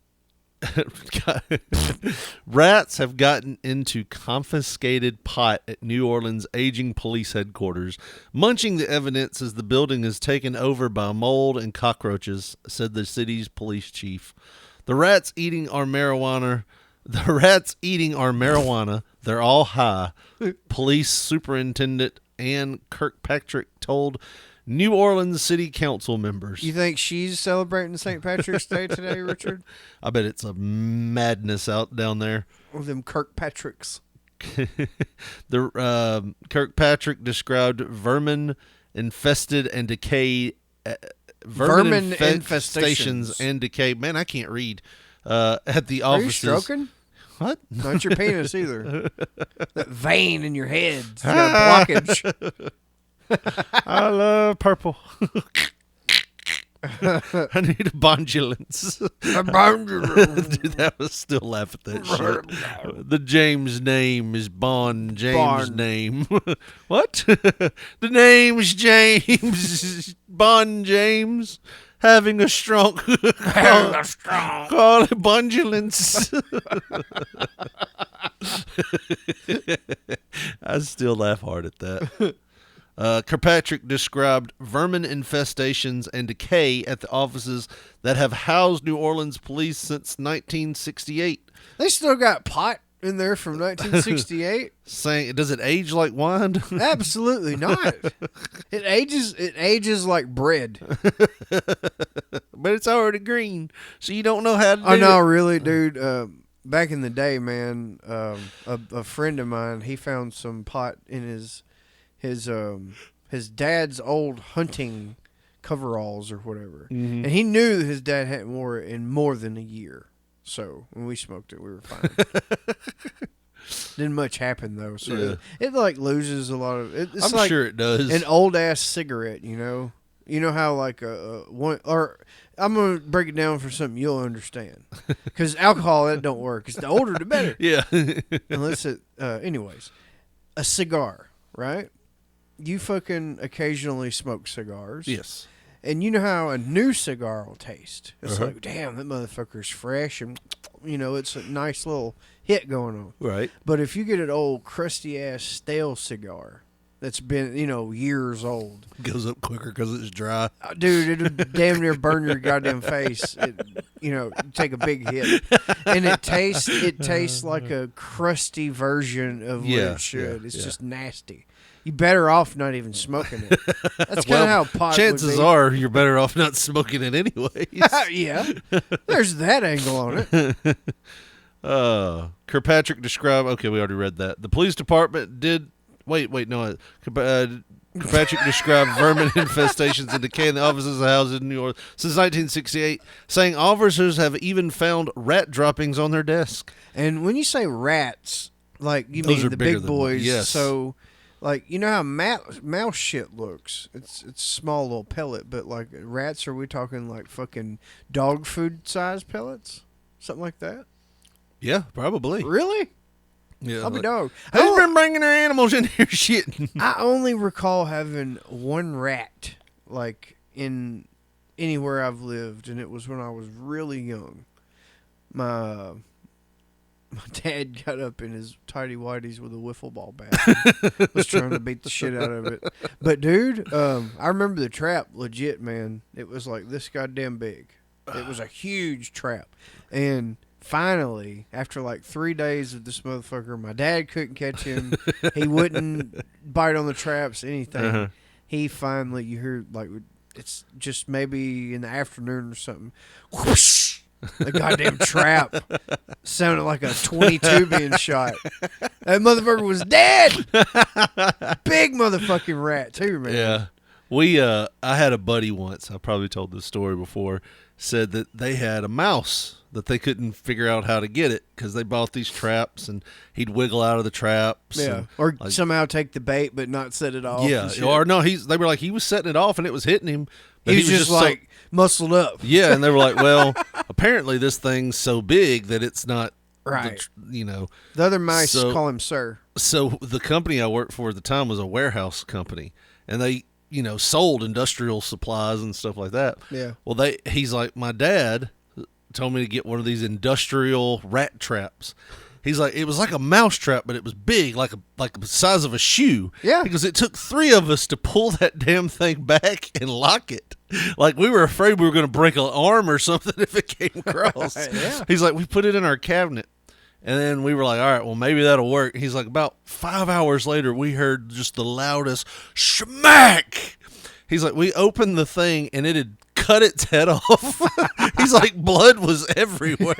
Rats have gotten into confiscated pot at New Orleans aging police headquarters, munching the evidence as the building is taken over by mold and cockroaches, said the city's police chief. The rats eating our marijuana. They're all high. Police Superintendent Ann Kirkpatrick told New Orleans City Council members. You think she's celebrating St. Patrick's Day today, Richard? I bet it's a madness out down there. With them Kirkpatricks. The Kirkpatrick described vermin infested and decay. Vermin infestations and decay. Man, I can't read. At the offices. Are you stroking? What? Not your penis either. That vein in your head's got a blockage. I love purple. I need a bondulance. Dude, that was still laugh at that shit. The James name is Bond. James name. What? The name's James. Bond James. Having a strong. Call it bondulance. I still laugh hard at that. Kirkpatrick described vermin infestations and decay at the offices that have housed New Orleans police since 1968. They still got pot in there from 1968. Saying, does it age like wine? Absolutely not. It ages like bread. But it's already green, so you don't know how to do Oh no, it. really, dude. Back in the day, man, a friend of mine, he found some pot in his dad's old hunting coveralls or whatever, and he knew that his dad hadn't wore it in more than a year. So when we smoked it, we were fine. Didn't much happen though, so Yeah. it like loses a lot of. It's I'm like sure it does. an old ass cigarette, you know. You know how like a one, or I'm gonna break it down for something you'll understand, because alcohol that don't work. It's the older the better. Yeah. Unless it, anyways, a cigar, right? You fucking occasionally smoke cigars. Yes. And you know how a new cigar will taste. It's like, damn, that motherfucker's fresh, and you know it's a nice little hit going on. Right. But if you get an old crusty ass stale cigar that's been, years old, Goes up quicker because it's dry. dude, it'll damn near burn your goddamn face. Take a big hit, and it tastes like a crusty version of what Yeah, it should. yeah, It's yeah. just nasty. you better off not even smoking it. That's kind of how pot chances would be. are you're better off not smoking it anyways. Yeah, there's that angle on it. Kirkpatrick described. Okay, we already read that. The police department did. Wait, no. Kirkpatrick described vermin infestations in decaying the offices of houses in New York since 1968, saying officers have even found rat droppings on their desk. And when you say rats, like you Those mean are the bigger big than- boys. yes. So, like you know how mouse shit looks. It's a small little pellet, but like rats, are we talking like fucking dog food size pellets, something like that? Yeah, probably. Really? Yeah, I'll be like, dog. who's been bringing their animals in here shitting? I only recall having one rat, like in anywhere I've lived, and it was when I was really young. My dad got up in his tidy whities with a wiffle ball bat, and was trying to beat the shit out of it. But dude, I remember the trap legit, man. It was like this goddamn big. It was a huge trap, and finally, after like 3 days of this motherfucker, my dad couldn't catch him. He wouldn't bite on the traps, anything. Uh-huh. He finally, you hear like it's just maybe in the afternoon or something. Whoosh! The goddamn trap sounded like a 22 being shot. That motherfucker was dead. Big motherfucking rat too, man. Yeah, I had a buddy once. I probably told this story before. Said that they had a mouse that they couldn't figure out how to get it because they bought these traps and he'd wiggle out of the traps. Yeah, and, or like, somehow take the bait but not set it off. yeah, and shit. or no, they were like he was setting it off and it was hitting him. But he was just like muscled up. Yeah, and they were like, well, apparently this thing's so big that it's not Right. The other mice so- call him sir. So the company I worked for at the time was a warehouse company, and they sold industrial supplies and stuff like that. Yeah. Well, he's like, my dad told me to get one of these industrial rat traps. He's like, it was like a mouse trap, but it was big, like the size of a shoe. Yeah. Because it took 3 of us to pull that damn thing back and lock it. Like we were afraid we were going to break an arm or something if it came across. Yeah. He's like, we put it in our cabinet. And then we were like, all right, well, maybe that'll work. He's like, about 5 hours later, we heard just the loudest smack. He's like, we opened the thing, and it had cut its head off. He's like, blood was everywhere.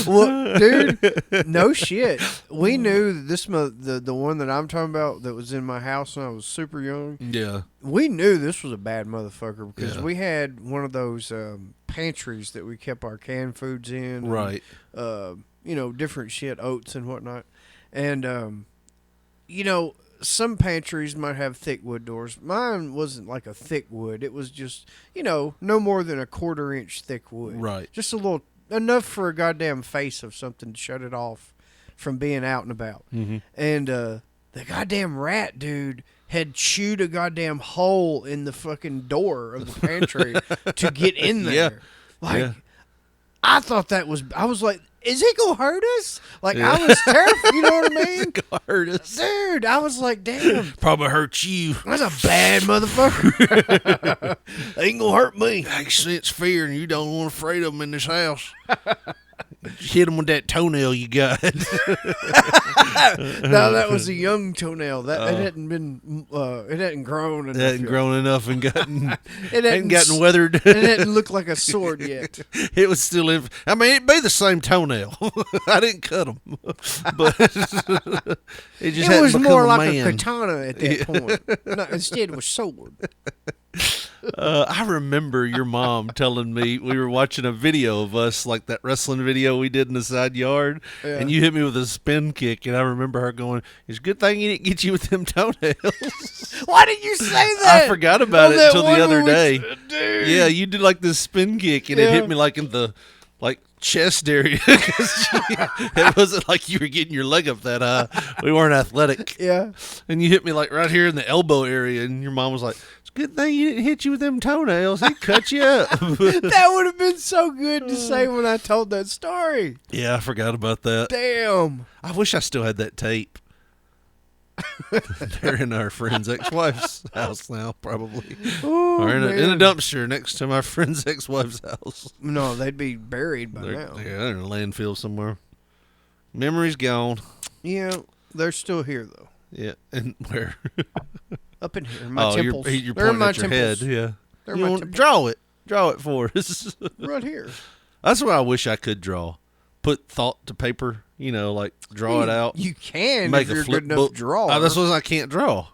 Well, dude, no shit. We knew that this the one that I'm talking about that was in my house when I was super young. Yeah. We knew this was a bad motherfucker because Yeah. we had one of those pantries that we kept our canned foods in. Right. And, different shit, oats and whatnot. And, some pantries might have thick wood doors. Mine wasn't like a thick wood. It was just, no more than a 1/4 inch thick wood. Right. Just a little, enough for a goddamn face of something to shut it off from being out and about. Mm-hmm. And the goddamn rat, dude, had chewed a goddamn hole in the fucking door of the pantry to get in there. Yeah. Like, Yeah. I thought I was like, is it gonna hurt us? Like, Yeah. I was terrified, you know what I mean? Hurt us. Dude, I was like, damn, Probably hurt you. that's a bad motherfucker. Ain't gonna hurt me. I sense fear, and you don't want afraid of them in this house. Hit them with that toenail you got. No, that was a young toenail. That it hadn't been, it hadn't grown enough. It hadn't yet. grown enough and gotten, It hadn't gotten weathered. It hadn't looked like a sword yet. It was still in. I mean, it'd be the same toenail. I didn't cut them, but it just It hadn't was become more a like man. a katana at that point. No, instead, it was sword. I remember your mom telling me we were watching a video of us, like that wrestling video we did in the side yard, Yeah. and you hit me with a spin kick, and I remember her going, "It's a good thing you didn't get you with them toenails." Why did you say that? I forgot about On it that until the one other where we- day. Dude. Yeah, you did like this spin kick, and it Yeah. hit me like in the chest area. 'Cause it wasn't like you were getting your leg up that high. We weren't athletic. Yeah. And you hit me like right here in the elbow area, and your mom was like, "It's a good thing you didn't hit you with them toenails. He cut you up." That would have been so good to say when I told that story. Yeah, I forgot about that. Damn. I wish I still had that tape. They're in our friend's ex-wife's house now, probably. Oh, Or in a man. dumpster next to my friend's ex-wife's house. No, they'd be buried by They're, now. yeah, they're in a landfill somewhere. Memory's gone. Yeah, they're still here though. Yeah, and where? Up in here, my oh, temples. you're They're in pointing my at your temples. head. Yeah. They're You my want- temples. draw it. Draw it for us. Right here. That's what I wish I could draw. Put thought to paper. You know, like draw it out. You can Make if a you're flip good enough book. drawer. That's what I can't draw.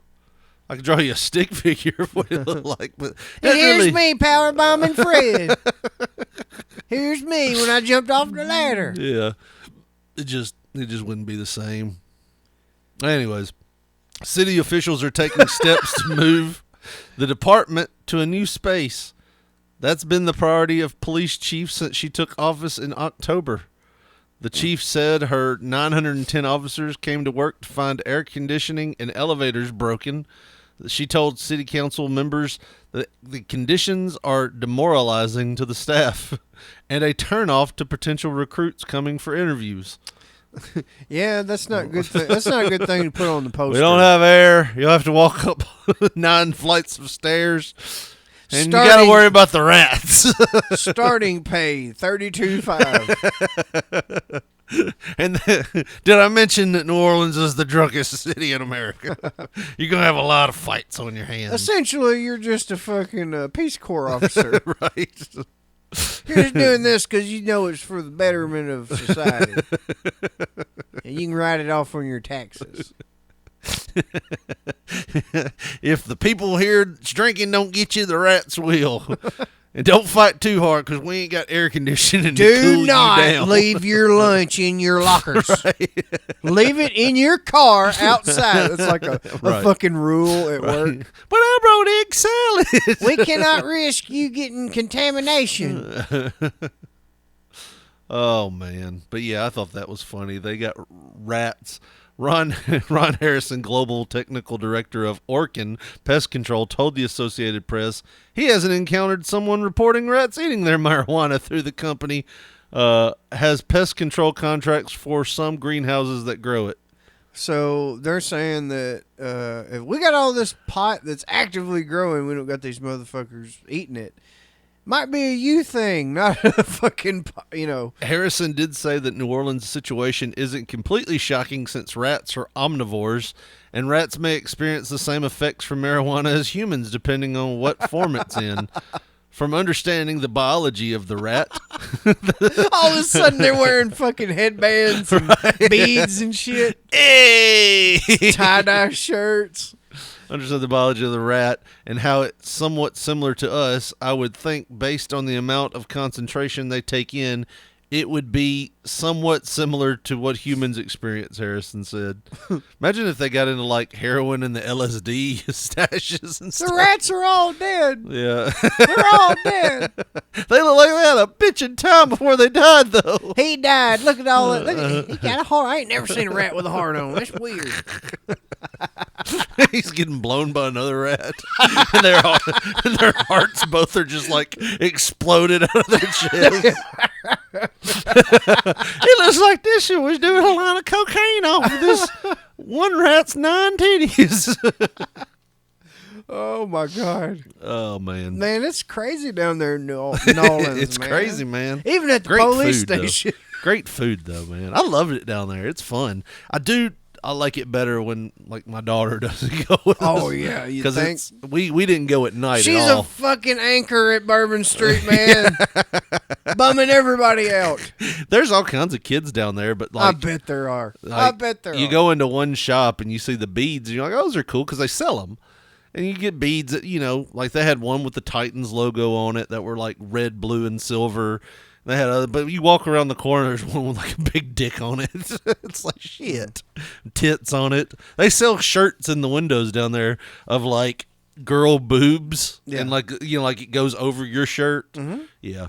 I can draw you a stick figure of what it looked like, but And that here's really- me power bombing Fred. Here's me when I jumped off the ladder. Yeah, it just wouldn't be the same. Anyways, city officials are taking steps to move the department to a new space. That's been the priority of police chief since she took office in October. The chief said her 910 officers came to work to find air conditioning and elevators broken. She told city council members that the conditions are demoralizing to the staff and a turnoff to potential recruits coming for interviews. Yeah, that's not a good thing. That's not a good thing to put on the poster. We don't have air. You'll have to walk up 9 flights of stairs. And you got to Starting- worry about the rats. Starting pay $32,500. And did I mention that New Orleans is the drunkest city in America? You're going to have a lot of fights on your hands. Essentially, you're just a fucking Peace Corps officer. Right. You're just doing this because you know it's for the betterment of society. And you can write it off on your taxes. If the people here that's drinking don't get you, the rats will. And don't fight too hard because we ain't got air conditioning to cool Do you not down. leave your lunch in your lockers. Leave it in your car outside. It's like a Right. fucking rule at work. But I brought egg salad. We cannot risk you getting contamination. Oh man, but yeah, I thought that was funny. They got rats. Ron Harrison, Global Technical Director of Orkin Pest Control, told the Associated Press he hasn't encountered someone reporting rats eating their marijuana through the company. Has pest control contracts for some greenhouses that grow it. So they're saying that if we got all this pot that's actively growing, we don't got these motherfuckers eating it. Might be a you thing, not a fucking, Harrison did say that New Orleans' situation isn't completely shocking since rats are omnivores, and rats may experience the same effects from marijuana as humans, depending on what form it's in. From understanding the biology of the rat, all of a sudden they're wearing fucking headbands and beads and shit, hey, tie-dye shirts. understand the biology of the rat and how it's somewhat similar to us, I would think based on the amount of concentration they take in, it would be somewhat similar to what humans experience, Harrison said. Imagine if they got into like heroin and the LSD stashes and stuff. The rats are all dead. Yeah. They're all dead. They look like they had a bitchin' time before they died, though. He died. Look at all that. Look at he got a heart. I ain't never seen a rat with a heart on. That's weird. He's getting blown by another rat. And their hearts both are just like exploded out of their chest. It looks like this shit was doing a lot of cocaine off of this one rat's 9 titties. Oh my god. Oh man. Man, it's crazy down there in New Orleans. It's man. crazy, man. Even at the Great police food, though. station. Great food though, man. I loved it down there. It's fun. I like it better when like my daughter doesn't go with us. Oh yeah, you think? We didn't go at night She's at all. a fucking anchor at Bourbon Street, man. Bumming everybody out. There's all kinds of kids down there, but like I bet there are. I like, bet there you are. go into one shop and you see the beads and you're like, oh, those are cool because they sell them. And you get beads that, like they had one with the Titans logo on it that were like red, blue, and silver. They had other, but you walk around the corner, there's one with like a big dick on it. It's like shit. Tits on it. They sell shirts in the windows down there of like girl boobs. Yeah. And like, like it goes over your shirt. Mm-hmm. Yeah.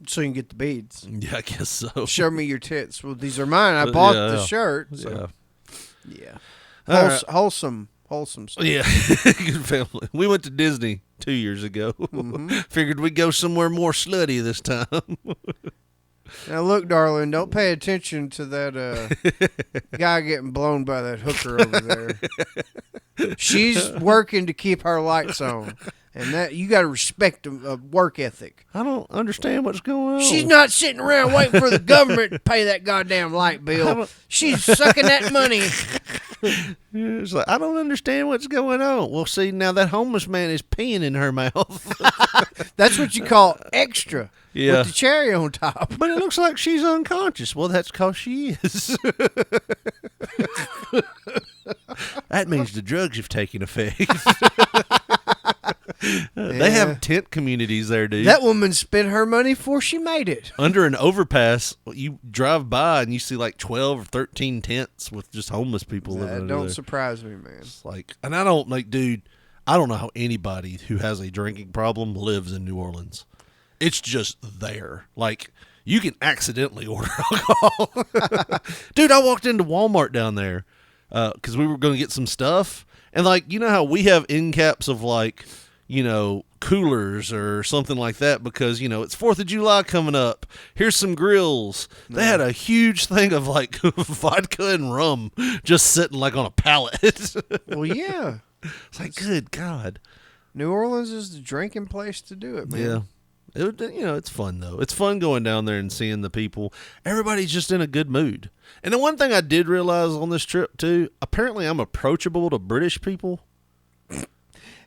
So you can get the beads. Yeah, I guess so. Show me your tits. Well, these are mine. I bought yeah. the shirt. So. Yeah. Yeah. All right. Wholesome stuff. Yeah, good family. We went to Disney 2 years ago. Mm-hmm. Figured we'd go somewhere more slutty this time. Now look, darling, don't pay attention to that guy getting blown by that hooker over there. She's working to keep her lights on, and that you got to respect a work ethic. I don't understand what's going on. She's not sitting around waiting for the government to pay that goddamn light bill. She's sucking that money It's like, I don't understand what's going on. Well, see, now that homeless man is peeing in her mouth. That's what you call extra. Yeah. With the cherry on top. But it looks like she's unconscious. Well, that's because she is. That means the drugs have taken effect. They have tent communities there, dude. That woman spent her money before she made it. Under an overpass, you drive by and you see like 12 or 13 tents with just homeless people living That under don't there. surprise me, man. It's like, and I don't like, dude, I don't know how anybody who has a drinking problem lives in New Orleans. It's just there. Like, you can accidentally order alcohol. Dude, I walked into Walmart down there because we were going to get some stuff. And, like, you know how we have end caps of, like, you know, coolers or something like that because, you know, it's 4th of July coming up. Here's some grills. They had a huge thing of, like, vodka and rum just sitting, like, on a pallet. Well, yeah. It's like, good God. New Orleans is the drinking place to do it, man. Yeah. It would, you know, it's fun, though. It's fun going down there and seeing the people. Everybody's just in a good mood. And the one thing I did realize on this trip, too, apparently I'm approachable to British people.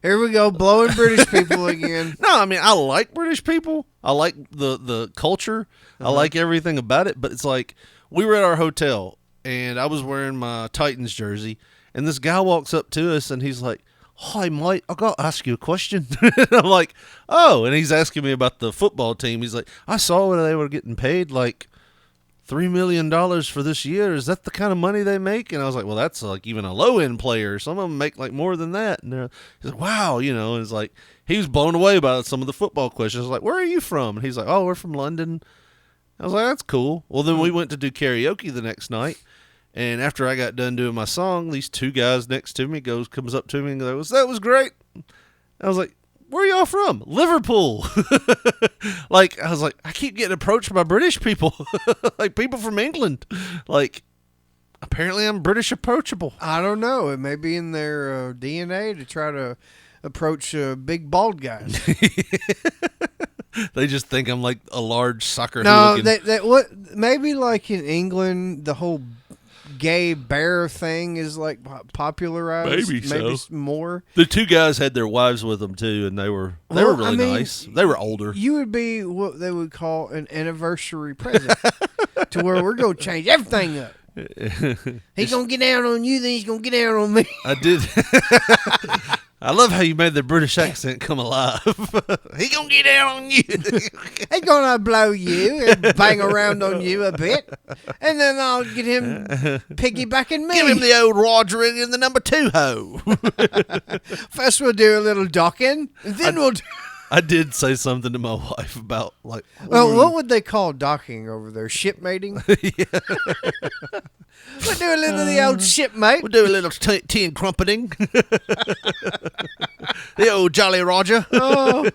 Here we go, blowing British people again. No, I mean, I like British people. I like the culture. I like everything about it. But it's like, we were at our hotel, and I was wearing my Titans jersey, and this guy walks up to us, and he's like, "Hi, mate, I got to ask you a question." And I'm like, "Oh," and he's asking me about the football team. He's like, "I saw where they were getting paid like $3 million for this year. Is that the kind of money they make?" And I was like, "Well, that's like even a low end player. Some of them make like more than that." And he's like, "Wow," you know. And it's like he was blown away by some of the football questions. I was like, "Where are you from?" And he's like, "Oh, we're from London." I was like, "That's cool." Well, then we went to do karaoke the next night. And after I got done doing my song, these two guys next to me comes up to me and goes, "That was great." I was like, "Where are y'all from?" "Liverpool." Like, I was like, I keep getting approached by British people, like people from England. Like, apparently I'm British approachable. I don't know. It may be in their DNA to try to approach big bald guys. They just think I'm like a large soccer No, hooligan. maybe like in England, the whole gay bear thing is like popularized. Maybe so. More. The two guys had their wives with them too, and they were really nice. They were older. You would be what they would call an anniversary present, to where we're gonna change everything up. He's gonna get down on you, then he's gonna get down on me. I did. I love how you made the British accent come alive. He gonna get down on you. He's gonna blow you and bang around on you a bit, and then I'll get him piggybacking me. Give him the old Roger in the number 2 hole. First we'll do a little docking, and then we'll do... I did say something to my wife about like. Well, what would they call docking over there? Shipmating? We'll do a little of the old shipmate. We'll do a little tea and crumpeting. The old Jolly Roger. Oh.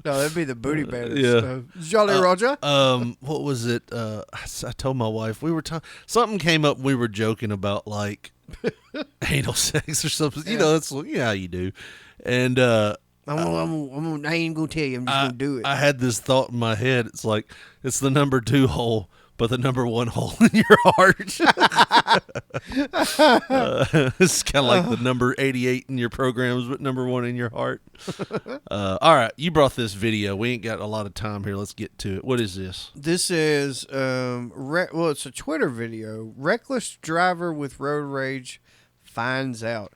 No, that'd be the booty bandits. Yeah. Jolly Roger. What was it? I told my wife we were something came up. We were joking about like anal sex or something. You know, that's how you do. And I ain't gonna tell you. I'm just gonna do it. I had this thought in my head. It's like it's the number 2 hole, but the number 1 hole in your heart. It's kind of like the number 88 in your programs, but number 1 in your heart. All right, you brought this video. We ain't got a lot of time here. Let's get to it. What is this? This is it's a Twitter video. Reckless driver with road rage finds out.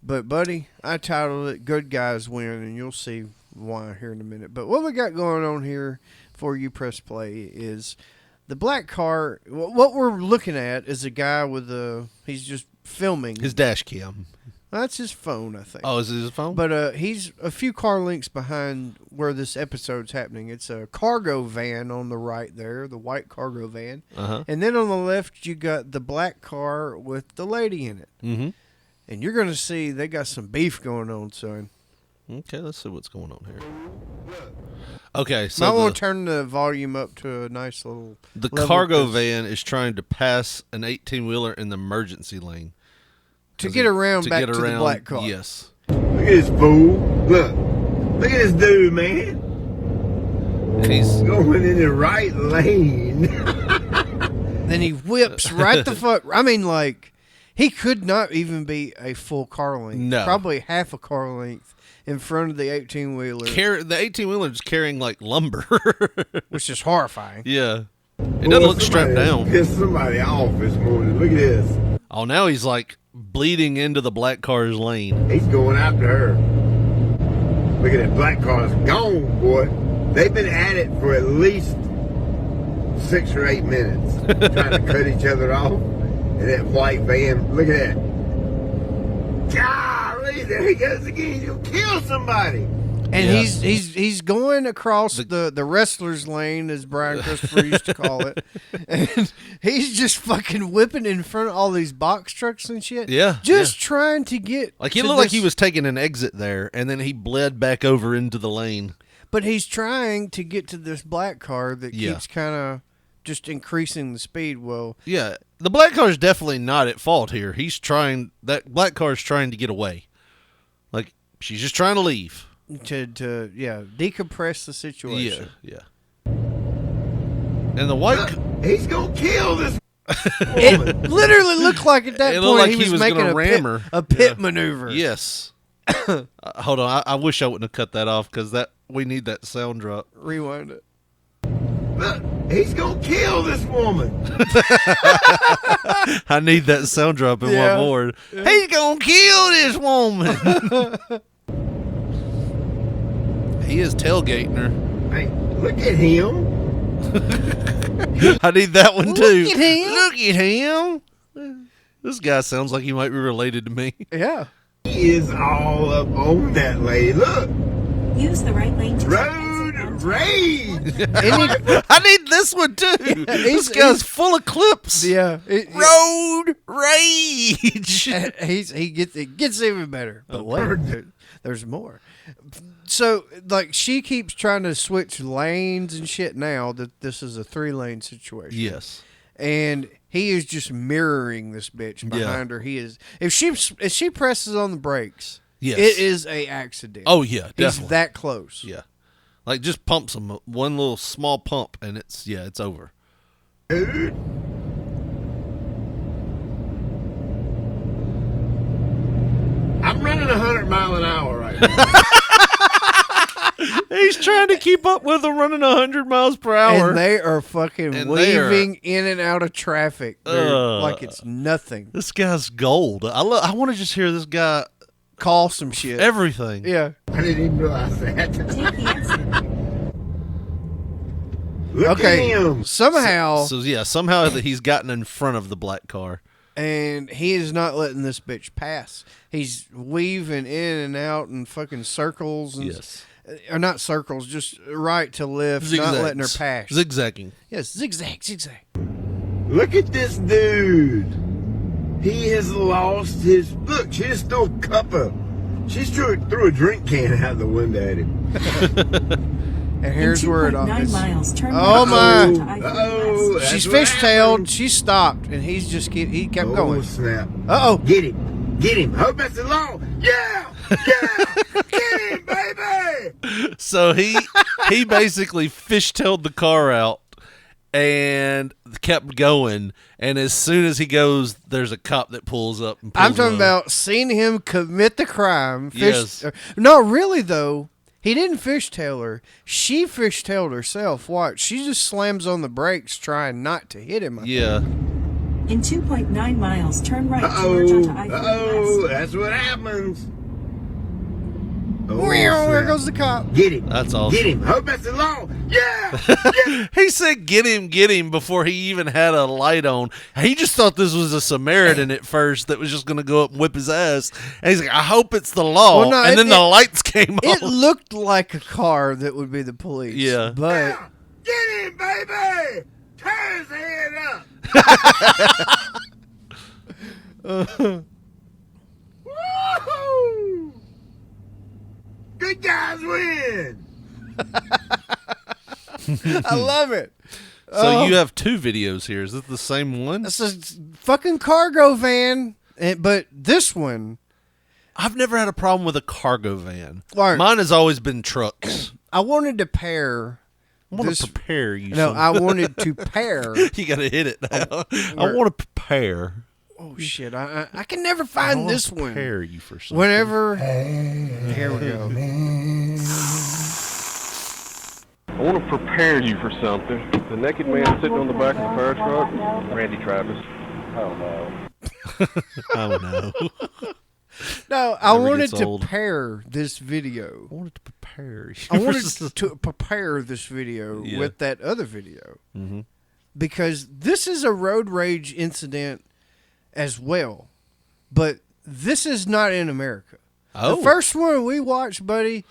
But, buddy, I titled it Good Guys Win, and you'll see why here in a minute. But what we got going on here before you press play is the black car. What we're looking at is a guy with he's just filming. His dash cam. That's his phone, I think. Oh, is it his phone? But he's a few car links behind where this episode's happening. It's a cargo van on the right there, the white cargo van. Uh-huh. And then on the left, you got the black car with the lady in it. Mm-hmm. And you're going to see they got some beef going on, son. Okay, let's see what's going on here. Okay, so I want to turn the volume up to a nice little... The cargo van is trying to pass an 18-wheeler in the emergency lane. To get around back to the black car. Yes. Look at this fool. Look at this dude, man. And he's going in the right lane. Then he whips right the fuck... I mean, like... He could not even be a full car length. No. Probably half a car length in front of the 18-wheeler, The 18-wheeler is carrying like lumber. which is horrifying. Yeah. It doesn't look strapped down. Pissed somebody off this morning. Look at this. Oh, now he's like bleeding into the black car's lane. He's going after her. Look at that black car's gone, boy. They've been at it for at least 6 or 8 minutes, trying to cut each other off. And that white van, look at that. Golly, there he goes again. He's gonna kill somebody. And Yeah. he's going across the wrestler's lane, as Brian Christopher used to call it, and he's just fucking whipping in front of all these box trucks and shit. Yeah, just trying to get. Like he to looked like he this- was taking an exit there, and then he bled back over into the lane. But he's trying to get to this black car that Yeah. keeps kind of just increasing the speed. Well, Yeah, the black car is definitely not at fault here. That black car is trying to get away. Like she's just trying to leave. to decompress the situation. Yeah. And the white. He's gonna kill this. It literally looked like at that It point looked like he he was was making gonna a ram pit, her. a pit Yeah. maneuver. Yes. Hold on. I wish I wouldn't have cut that off because we need that sound drop. Rewind it. Look, he's gonna kill this woman. I need that sound drop in Yeah. my board. He's gonna kill this woman. He is tailgating her. Hey, look at him. I need that one too. Look at him. Look at him. This guy sounds like he might be related to me. Yeah. He is all up on that lady. Look, Use the right lane to road rage. I need this one too. This guy's full of clips. Yeah. Road rage. It gets even better. But wait, there's more. So, like, she keeps trying to switch lanes and shit now that this is a 3-lane situation. Yes. And he is just mirroring this bitch behind her. He is. If she presses on the brakes, Yes. it is a accident. Oh yeah, He's definitely. that close. Yeah. Like just pumps him one little small pump and it's over. Dude. I'm running 100 miles an hour right now. He's trying to keep up with them running 100 miles per hour. And they are fucking And they are- weaving in and out of traffic. They're like it's nothing. This guy's gold. I want to just hear this guy call some shit. Everything. Yeah. I didn't even realize that. Take the exit. Look at him. Somehow, somehow that he's gotten in front of the black car. and he is not letting this bitch pass. He's weaving in and out in fucking circles. And, or not circles, just right to left, not letting her pass. Zigzagging. Yes, zigzag. Look at this dude. He has lost his. Look, she just threw a cup of. She threw a drink can out the window at him. And here's where it all 9 is. miles, turn Oh right my! onto I-30 West. She's fishtailed. She stopped, and he kept going. Snap! Uh-oh. Get him! Hope that's the law. Yeah, get him, baby. So he basically fishtailed the car out and kept going. And as soon as he goes, there's a cop that pulls up. And pulls I'm talking him about seeing him commit the crime. Yes. No, really though. He didn't fishtail her. She fishtailed herself. Watch. She just slams on the brakes trying not to hit him. Yeah. In 2.9 miles, turn right to merge onto I-30 Uh-oh, West. that's what happens. Oh, There snap. goes the cop. Get him. That's awesome. Get him. Hope that's the law. Yeah. He said, get him before he even had a light on. He just thought this was a Samaritan at first that was just going to go up and whip his ass. And he's like, I hope it's the law. Well, no, and then the lights came It on. looked like a car that would be the police. Yeah. But Get him, baby. Tear his head up. Woo-hoo. Good guys win. I love it. So you have two videos here. Is it the same one? It's a fucking cargo van. But this one, I've never had a problem with a cargo van. Right. Mine has always been trucks. I wanted to pair. I want this- to prepare you. No, son. I wanted to pair. You got to hit it now. I want to prepare. Oh shit! I can never find this one. Prepare you for something. Whenever. Here we go. I want to prepare you for something. The naked man sitting on the back of the fire truck, Randy Travis. Oh no. Oh no. No, I Never wanted gets to old. pair this video. I wanted to prepare you. I wanted to prepare this video Yeah. with that other video. Mm-hmm. Because this is a road rage incident as well. But this is not in America. Oh. The first one we watched, buddy,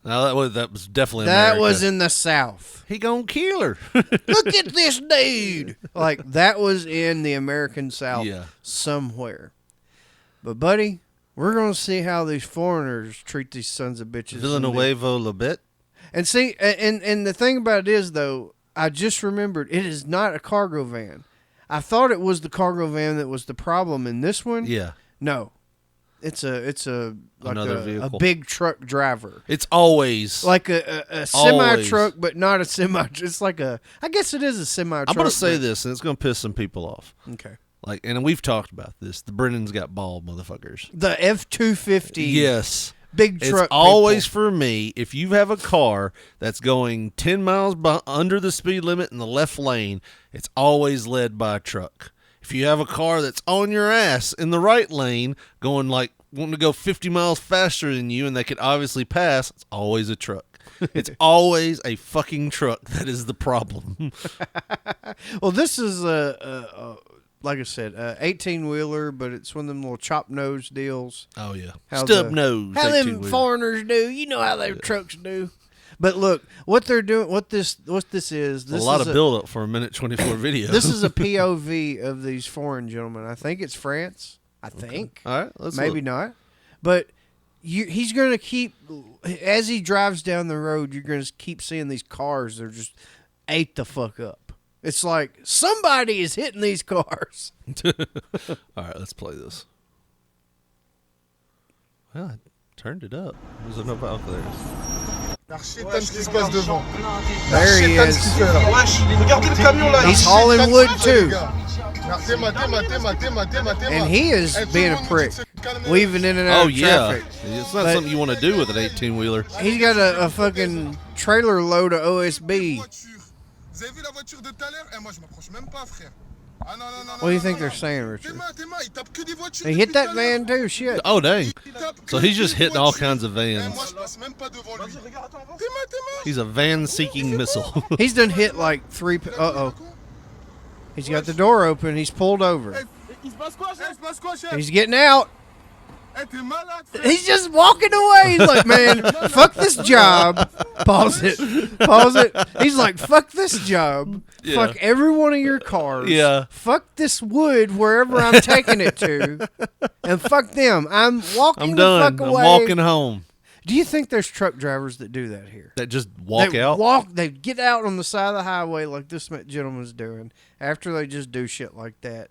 No, that was definitely that America. was in the South. He gonna kill her. Look at this dude. Like, that was in the American South Yeah. somewhere. But, buddy, we're going to see how these foreigners treat these sons of bitches. Villanueva Labette. And see, and the thing about it is, though, I just remembered, it is not a cargo van. I thought it was the cargo van that was the problem in this one. Yeah. No. It's a like Another a vehicle. big truck driver. It's always Like a semi truck, but not a semi. It's like I guess it is a semi truck. I'm gonna say this, and it's gonna piss some people off. Okay. Like, and we've talked about this. The Brennan's got bald motherfuckers. The F-250. Yes. Big truck. It's always people. for me, if you have a car that's going 10 miles under the speed limit in the left lane, it's always led by a truck. If you have a car that's on your ass in the right lane, going like wanting to go 50 miles faster than you, and they could obviously pass, it's always a truck. It's always a fucking truck that is the problem. Well, this is like I said, 18-wheeler, but it's one of them little chop nose deals. Oh, yeah. How Stub nose. How them 18-wheeler. foreigners do. You know how their trucks do. But look, what they're doing, what this is. This a lot is of build up for a minute 24 video. This is a POV of these foreign gentlemen. I think it's France. I think. All right, let's maybe look. not. But he's going to keep, as he drives down the road, you're going to keep seeing these cars. They're just ate the fuck up. It's like somebody is hitting these cars. All right, let's play this. Well, I turned it up. There's enough out there. There he is. He's hauling wood too. And he is being a prick, weaving in and out of traffic. It's not something you want to do with an 18-wheeler. He's got a fucking trailer load of OSB. What do you think they're saying, Richard? They hit that van too, shit. Oh, dang. So he's just hitting all kinds of vans. He's a van-seeking missile. He's done hit like 3... Uh-oh. He's got the door open. He's pulled over. He's getting out. He's just walking away. He's like, man, fuck this job. Pause it. Pause it. He's like, fuck this job. Yeah. Fuck every one of your cars. Yeah. Fuck this wood wherever I'm taking it to. And fuck them. I'm walking I'm the done. fuck I'm away. walking home. Do you think there's truck drivers that do that here? That just walk out? They get out on the side of the highway like this gentleman's doing after they just do shit like that.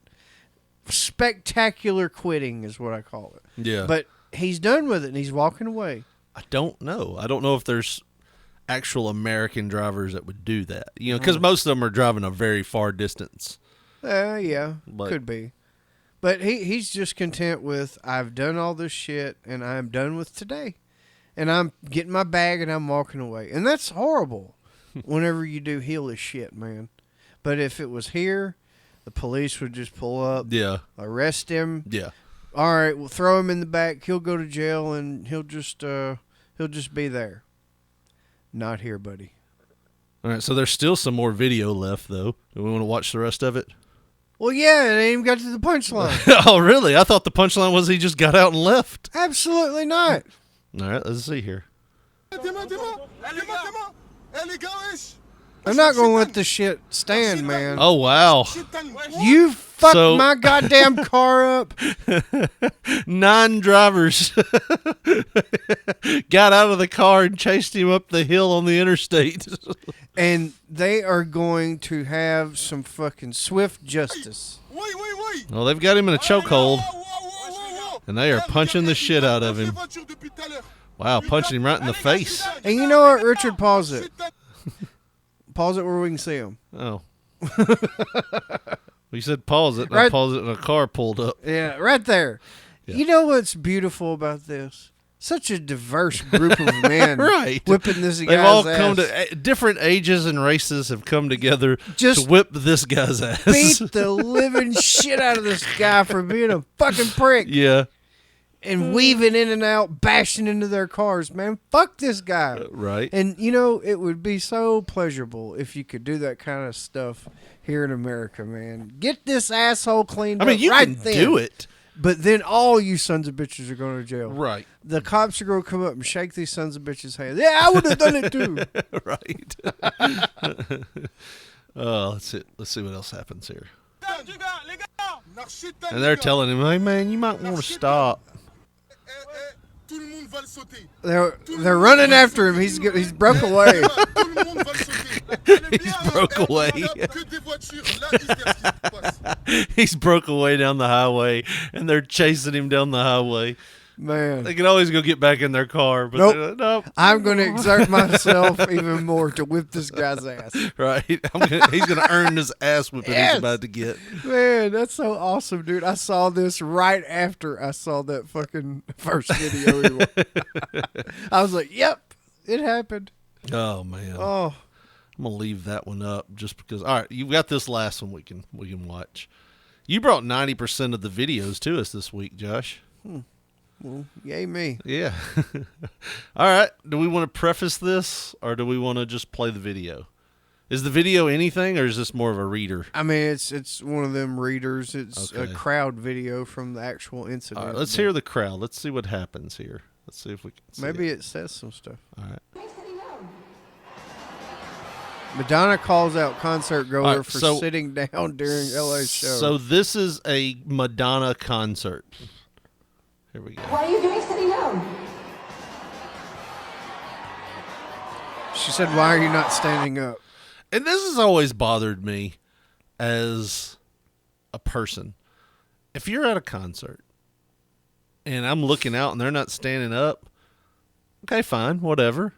Spectacular quitting is what I call it. Yeah. But he's done with it and he's walking away. I don't know. I don't know if there's actual American drivers that would do that. You know, because most of them are driving a very far distance. Yeah, But- could be. But he's just content with, I've done all this shit and I'm done with today. And I'm getting my bag and I'm walking away. And that's horrible whenever you do heelish shit, man. But if it was here, the police would just pull up, Yeah. arrest him. Yeah. All right, we'll throw him in the back. He'll go to jail and he'll just be there. Not here, buddy. All right, so there's still some more video left, though. Do we want to watch the rest of it? Well, yeah, it ain't even got to the punchline. Oh, really? I thought the punchline was he just got out and left. Absolutely not. All right, let's see here. I'm not gonna let this shit stand, man. Oh, wow. You fucked So- my goddamn car up. 9 drivers got out of the car and chased him up the hill on the interstate. And they are going to have some fucking swift justice. Well, they've got him in a chokehold, and they are punching the shit out of him. Wow, punching him right in the face. And you know what, Richard? Pause it. Pause it where we can see him. Oh. You said pause it, and I paused it, and a car pulled up. Yeah, right there. Yeah. You know what's beautiful about this? Such a diverse group of men Right. whipping this guy's They've all ass. come to different ages and races have come together to whip this guy's ass. Beat the living shit out of this guy for being a fucking prick. Yeah. And weaving in and out, bashing into their cars, man. Fuck this guy. Right. And, you know, it would be so pleasurable if you could do that kind of stuff here in America, man. Get this asshole cleaned up. I mean, you right can then. do it. But then all you sons of bitches are going to jail. Right. The cops are going to come up and shake these sons of bitches' hands. Yeah, I would have done it too. Right. Let's see what else happens here. And they're telling him, hey, man, you might want to stop. They're running after him. He's broke away. He's broke away. He's broke away down the highway, and they're chasing him down the highway. Man, they can always go get back in their car, but nope. Nope. I'm going to exert myself even more to whip this guy's ass. Right, he's going to earn this ass whipping he's about to get. Man, that's so awesome, dude. I saw this right after I saw that fucking first video. I was like, "Yep, it happened." Oh man. Oh, I'm gonna leave that one up just because. All right, you've got this last one we can watch. You brought 90% of the videos to us this week, Josh. Well, yay me. Yeah. All right. Do we want to preface this, or do we want to just play the video? Is the video anything, or is this more of a reader? I mean, it's one of them readers. It's a crowd video from the actual incident. All right, let's hear the crowd. Let's see what happens here. Let's see if we can see Maybe it says some stuff. All right. Madonna calls out concert goer right, for so- sitting down during LA's show. So this is a Madonna concert. Here we go. What are you doing sitting down? She said, "Why are you not standing up?" And this has always bothered me as a person. If you're at a concert and I'm looking out and they're not standing up, okay, fine, whatever.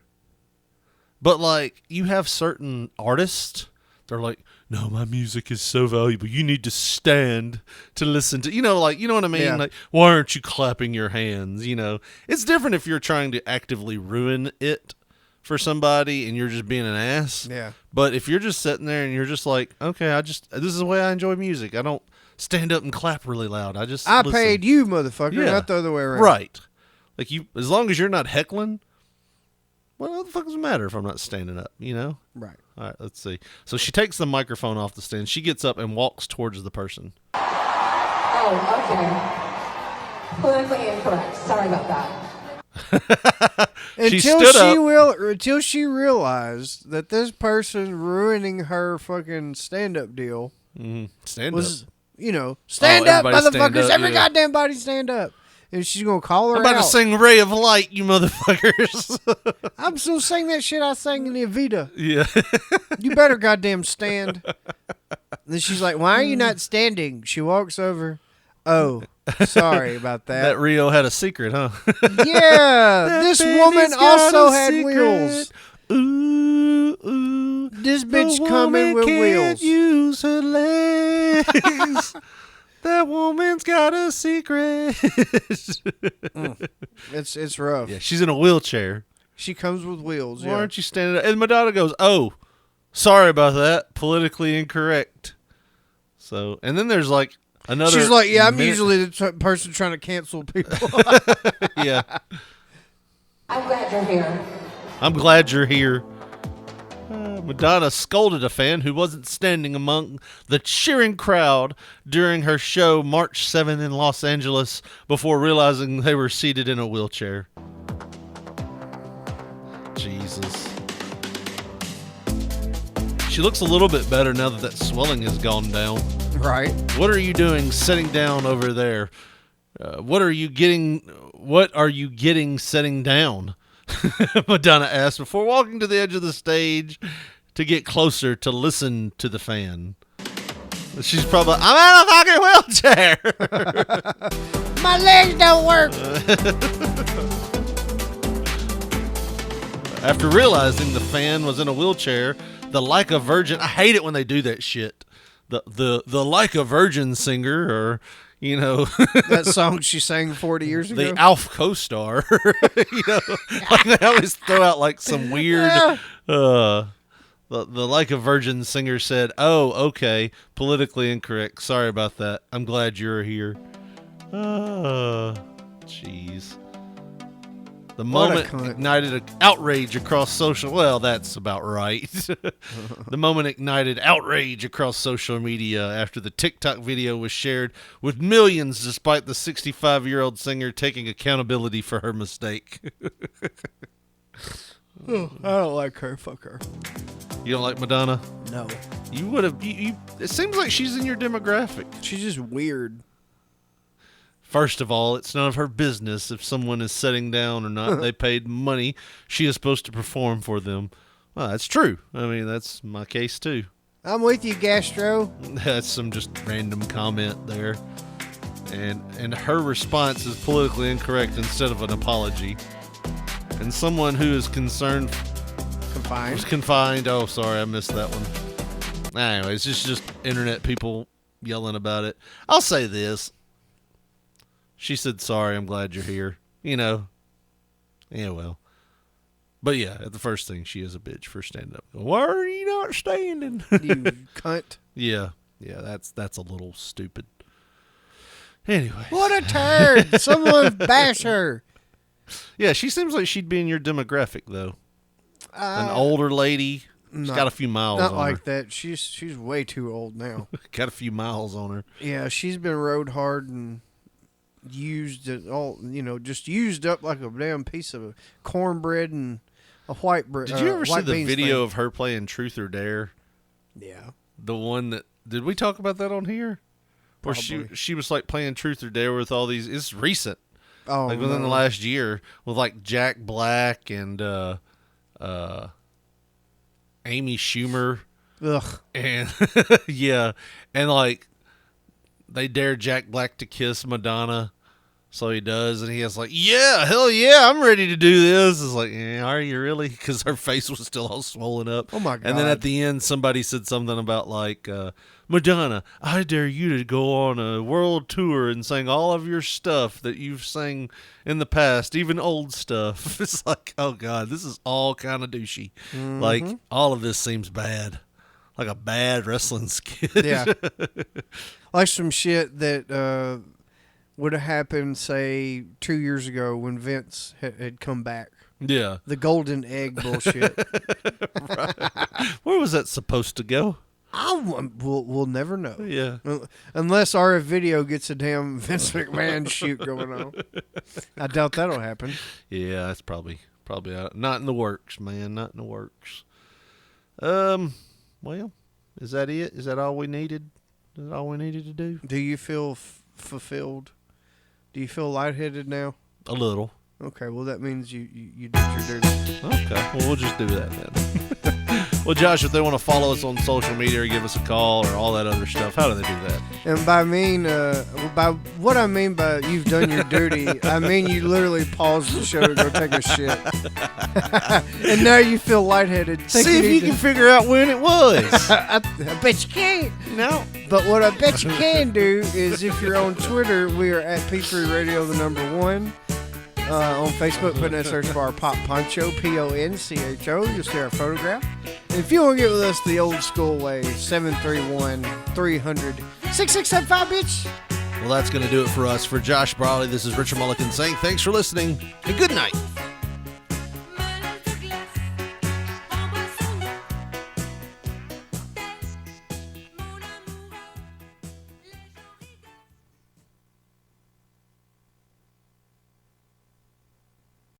But like, you have certain artists, they're like, no, my music is so valuable. You need to stand to listen to, you know what I mean? Yeah. Like, why aren't you clapping your hands? You know, it's different if you're trying to actively ruin it for somebody and you're just being an ass. Yeah. But if you're just sitting there and you're just like, okay, this is the way I enjoy music. I don't stand up and clap really loud. I I listen. paid you, motherfucker, Yeah. not the other way around. Right. Like as long as you're not heckling, what the fuck does it matter if I'm not standing up, you know? Right. All right, let's see. So she takes the microphone off the stand. She gets up and walks towards the person. Oh, okay. Politically incorrect. Sorry about that. Until she realized that this person ruining her fucking stand-up deal Stand was, up. Stand up, everybody stand motherfuckers. up, Every yeah. goddamn body stand up. And she's going to call her I'm about out. to sing Ray of Light, you motherfuckers. I'm still singing that shit I sang in the Evita. Yeah. You better goddamn stand. Then she's like, why are you not standing? She walks over. Oh, sorry about that. That Rio had a secret, huh? Yeah, this woman also had secret. wheels. Ooh, ooh. This bitch The coming woman with can't wheels. use her legs. That woman's got a secret. It's rough. Yeah, she's in a wheelchair. She comes with wheels. Why Yeah. aren't you standing up? And Madonna goes, oh, sorry about that. Politically incorrect. So, and then there's like another. She's like, yeah, I'm minute- usually the person trying to cancel people. Yeah. I'm glad you're here. I'm glad you're here. Madonna scolded a fan who wasn't standing among the cheering crowd during her show March 7th in Los Angeles before realizing they were seated in a wheelchair. Jesus. She looks a little bit better now that swelling has gone down. Right. What are you doing sitting down over there? What are you getting sitting down? Madonna asked before walking to the edge of the stage to get closer to listen to the fan. She's probably, I'm in a fucking wheelchair. My legs don't work. After realizing the fan was in a wheelchair, the like a virgin, I hate it when they do that shit. the Like a Virgin singer, or that song she sang 40 years ago. The Alf co-star. Like they always throw out like some weird. The Like a Virgin singer said, "Oh, okay, politically incorrect. Sorry about that. I'm glad you're here." Jeez. The moment ignited an outrage across social... Well, that's about right. The moment ignited outrage across social media after the TikTok video was shared with millions despite the 65-year-old singer taking accountability for her mistake. I don't like her. Fuck her. You don't like Madonna? No. You would have... It seems like she's in your demographic. She's just weird. First of all, it's none of her business if someone is sitting down or not. They paid money. She is supposed to perform for them. Well, that's true. I mean, that's my case, too. I'm with you, Gastro. That's some just random comment there. And her response is politically incorrect instead of an apology. And someone who is concerned... Confined. Was confined. Oh, sorry, I missed that one. Anyways, it's just internet people yelling about it. I'll say this. She said, "Sorry, I'm glad you're here." Yeah, well. But yeah, the first thing, she is a bitch for standing up. Why are you not standing? You cunt. Yeah, that's a little stupid. Anyway. What a turd. Someone bash her. Yeah, she seems like she'd be in your demographic, though. An older lady. She's got a few miles on her. Not like that. She's way too old now. Got a few miles on her. Yeah, she's been rode hard and used it all, just used up like a damn piece of cornbread and a white bread. Did you ever see the video of her playing Truth or Dare? Yeah. The one that, did we talk about that on here? Where she was like playing Truth or Dare with all these, it's recent. Oh, like within the last year with like Jack Black and Amy Schumer. Ugh. And yeah. And like they dare Jack Black to kiss Madonna. So he does, and he has like, yeah, hell yeah, I'm ready to do this. It's like, are you really? Because her face was still all swollen up. Oh, my God. And then at the end, somebody said something about like, Madonna, I dare you to go on a world tour and sing all of your stuff that you've sang in the past, even old stuff. It's like, oh, God, this is all kind of douchey. Mm-hmm. Like, all of this seems bad. Like a bad wrestling skit. Yeah. Like some shit that would have happened, say, 2 years ago when Vince had come back. Yeah. The golden egg bullshit. Right. Where was that supposed to go? We'll never know. Yeah. Unless our video gets a damn Vince McMahon shoot going on. I doubt that'll happen. Yeah, that's probably not in the works, man. Not in the works. Well, is that it? Is that all we needed? Is that all we needed to do? Do you feel fulfilled? Do you feel lightheaded now? A little. Okay, well, that means you did your duty. Okay, well, we'll just do that then. Well, Josh, if they want to follow us on social media or give us a call or all that other stuff, how do they do that? And by what I mean by you've done your duty, I mean you literally paused the show to go take a shit. And now you feel lightheaded. See if you can figure out when it was. I bet you can't. No. But what I bet you can do is if you're on Twitter, we are at P3 Radio, the number 1. On Facebook, put in that search bar Pop Poncho, Poncho. You'll see our photograph. And if you want to get with us the old school way, 731-300-6675, bitch. Well, that's going to do it for us. For Josh Brawley, this is Richard Mulligan saying thanks for listening and good night.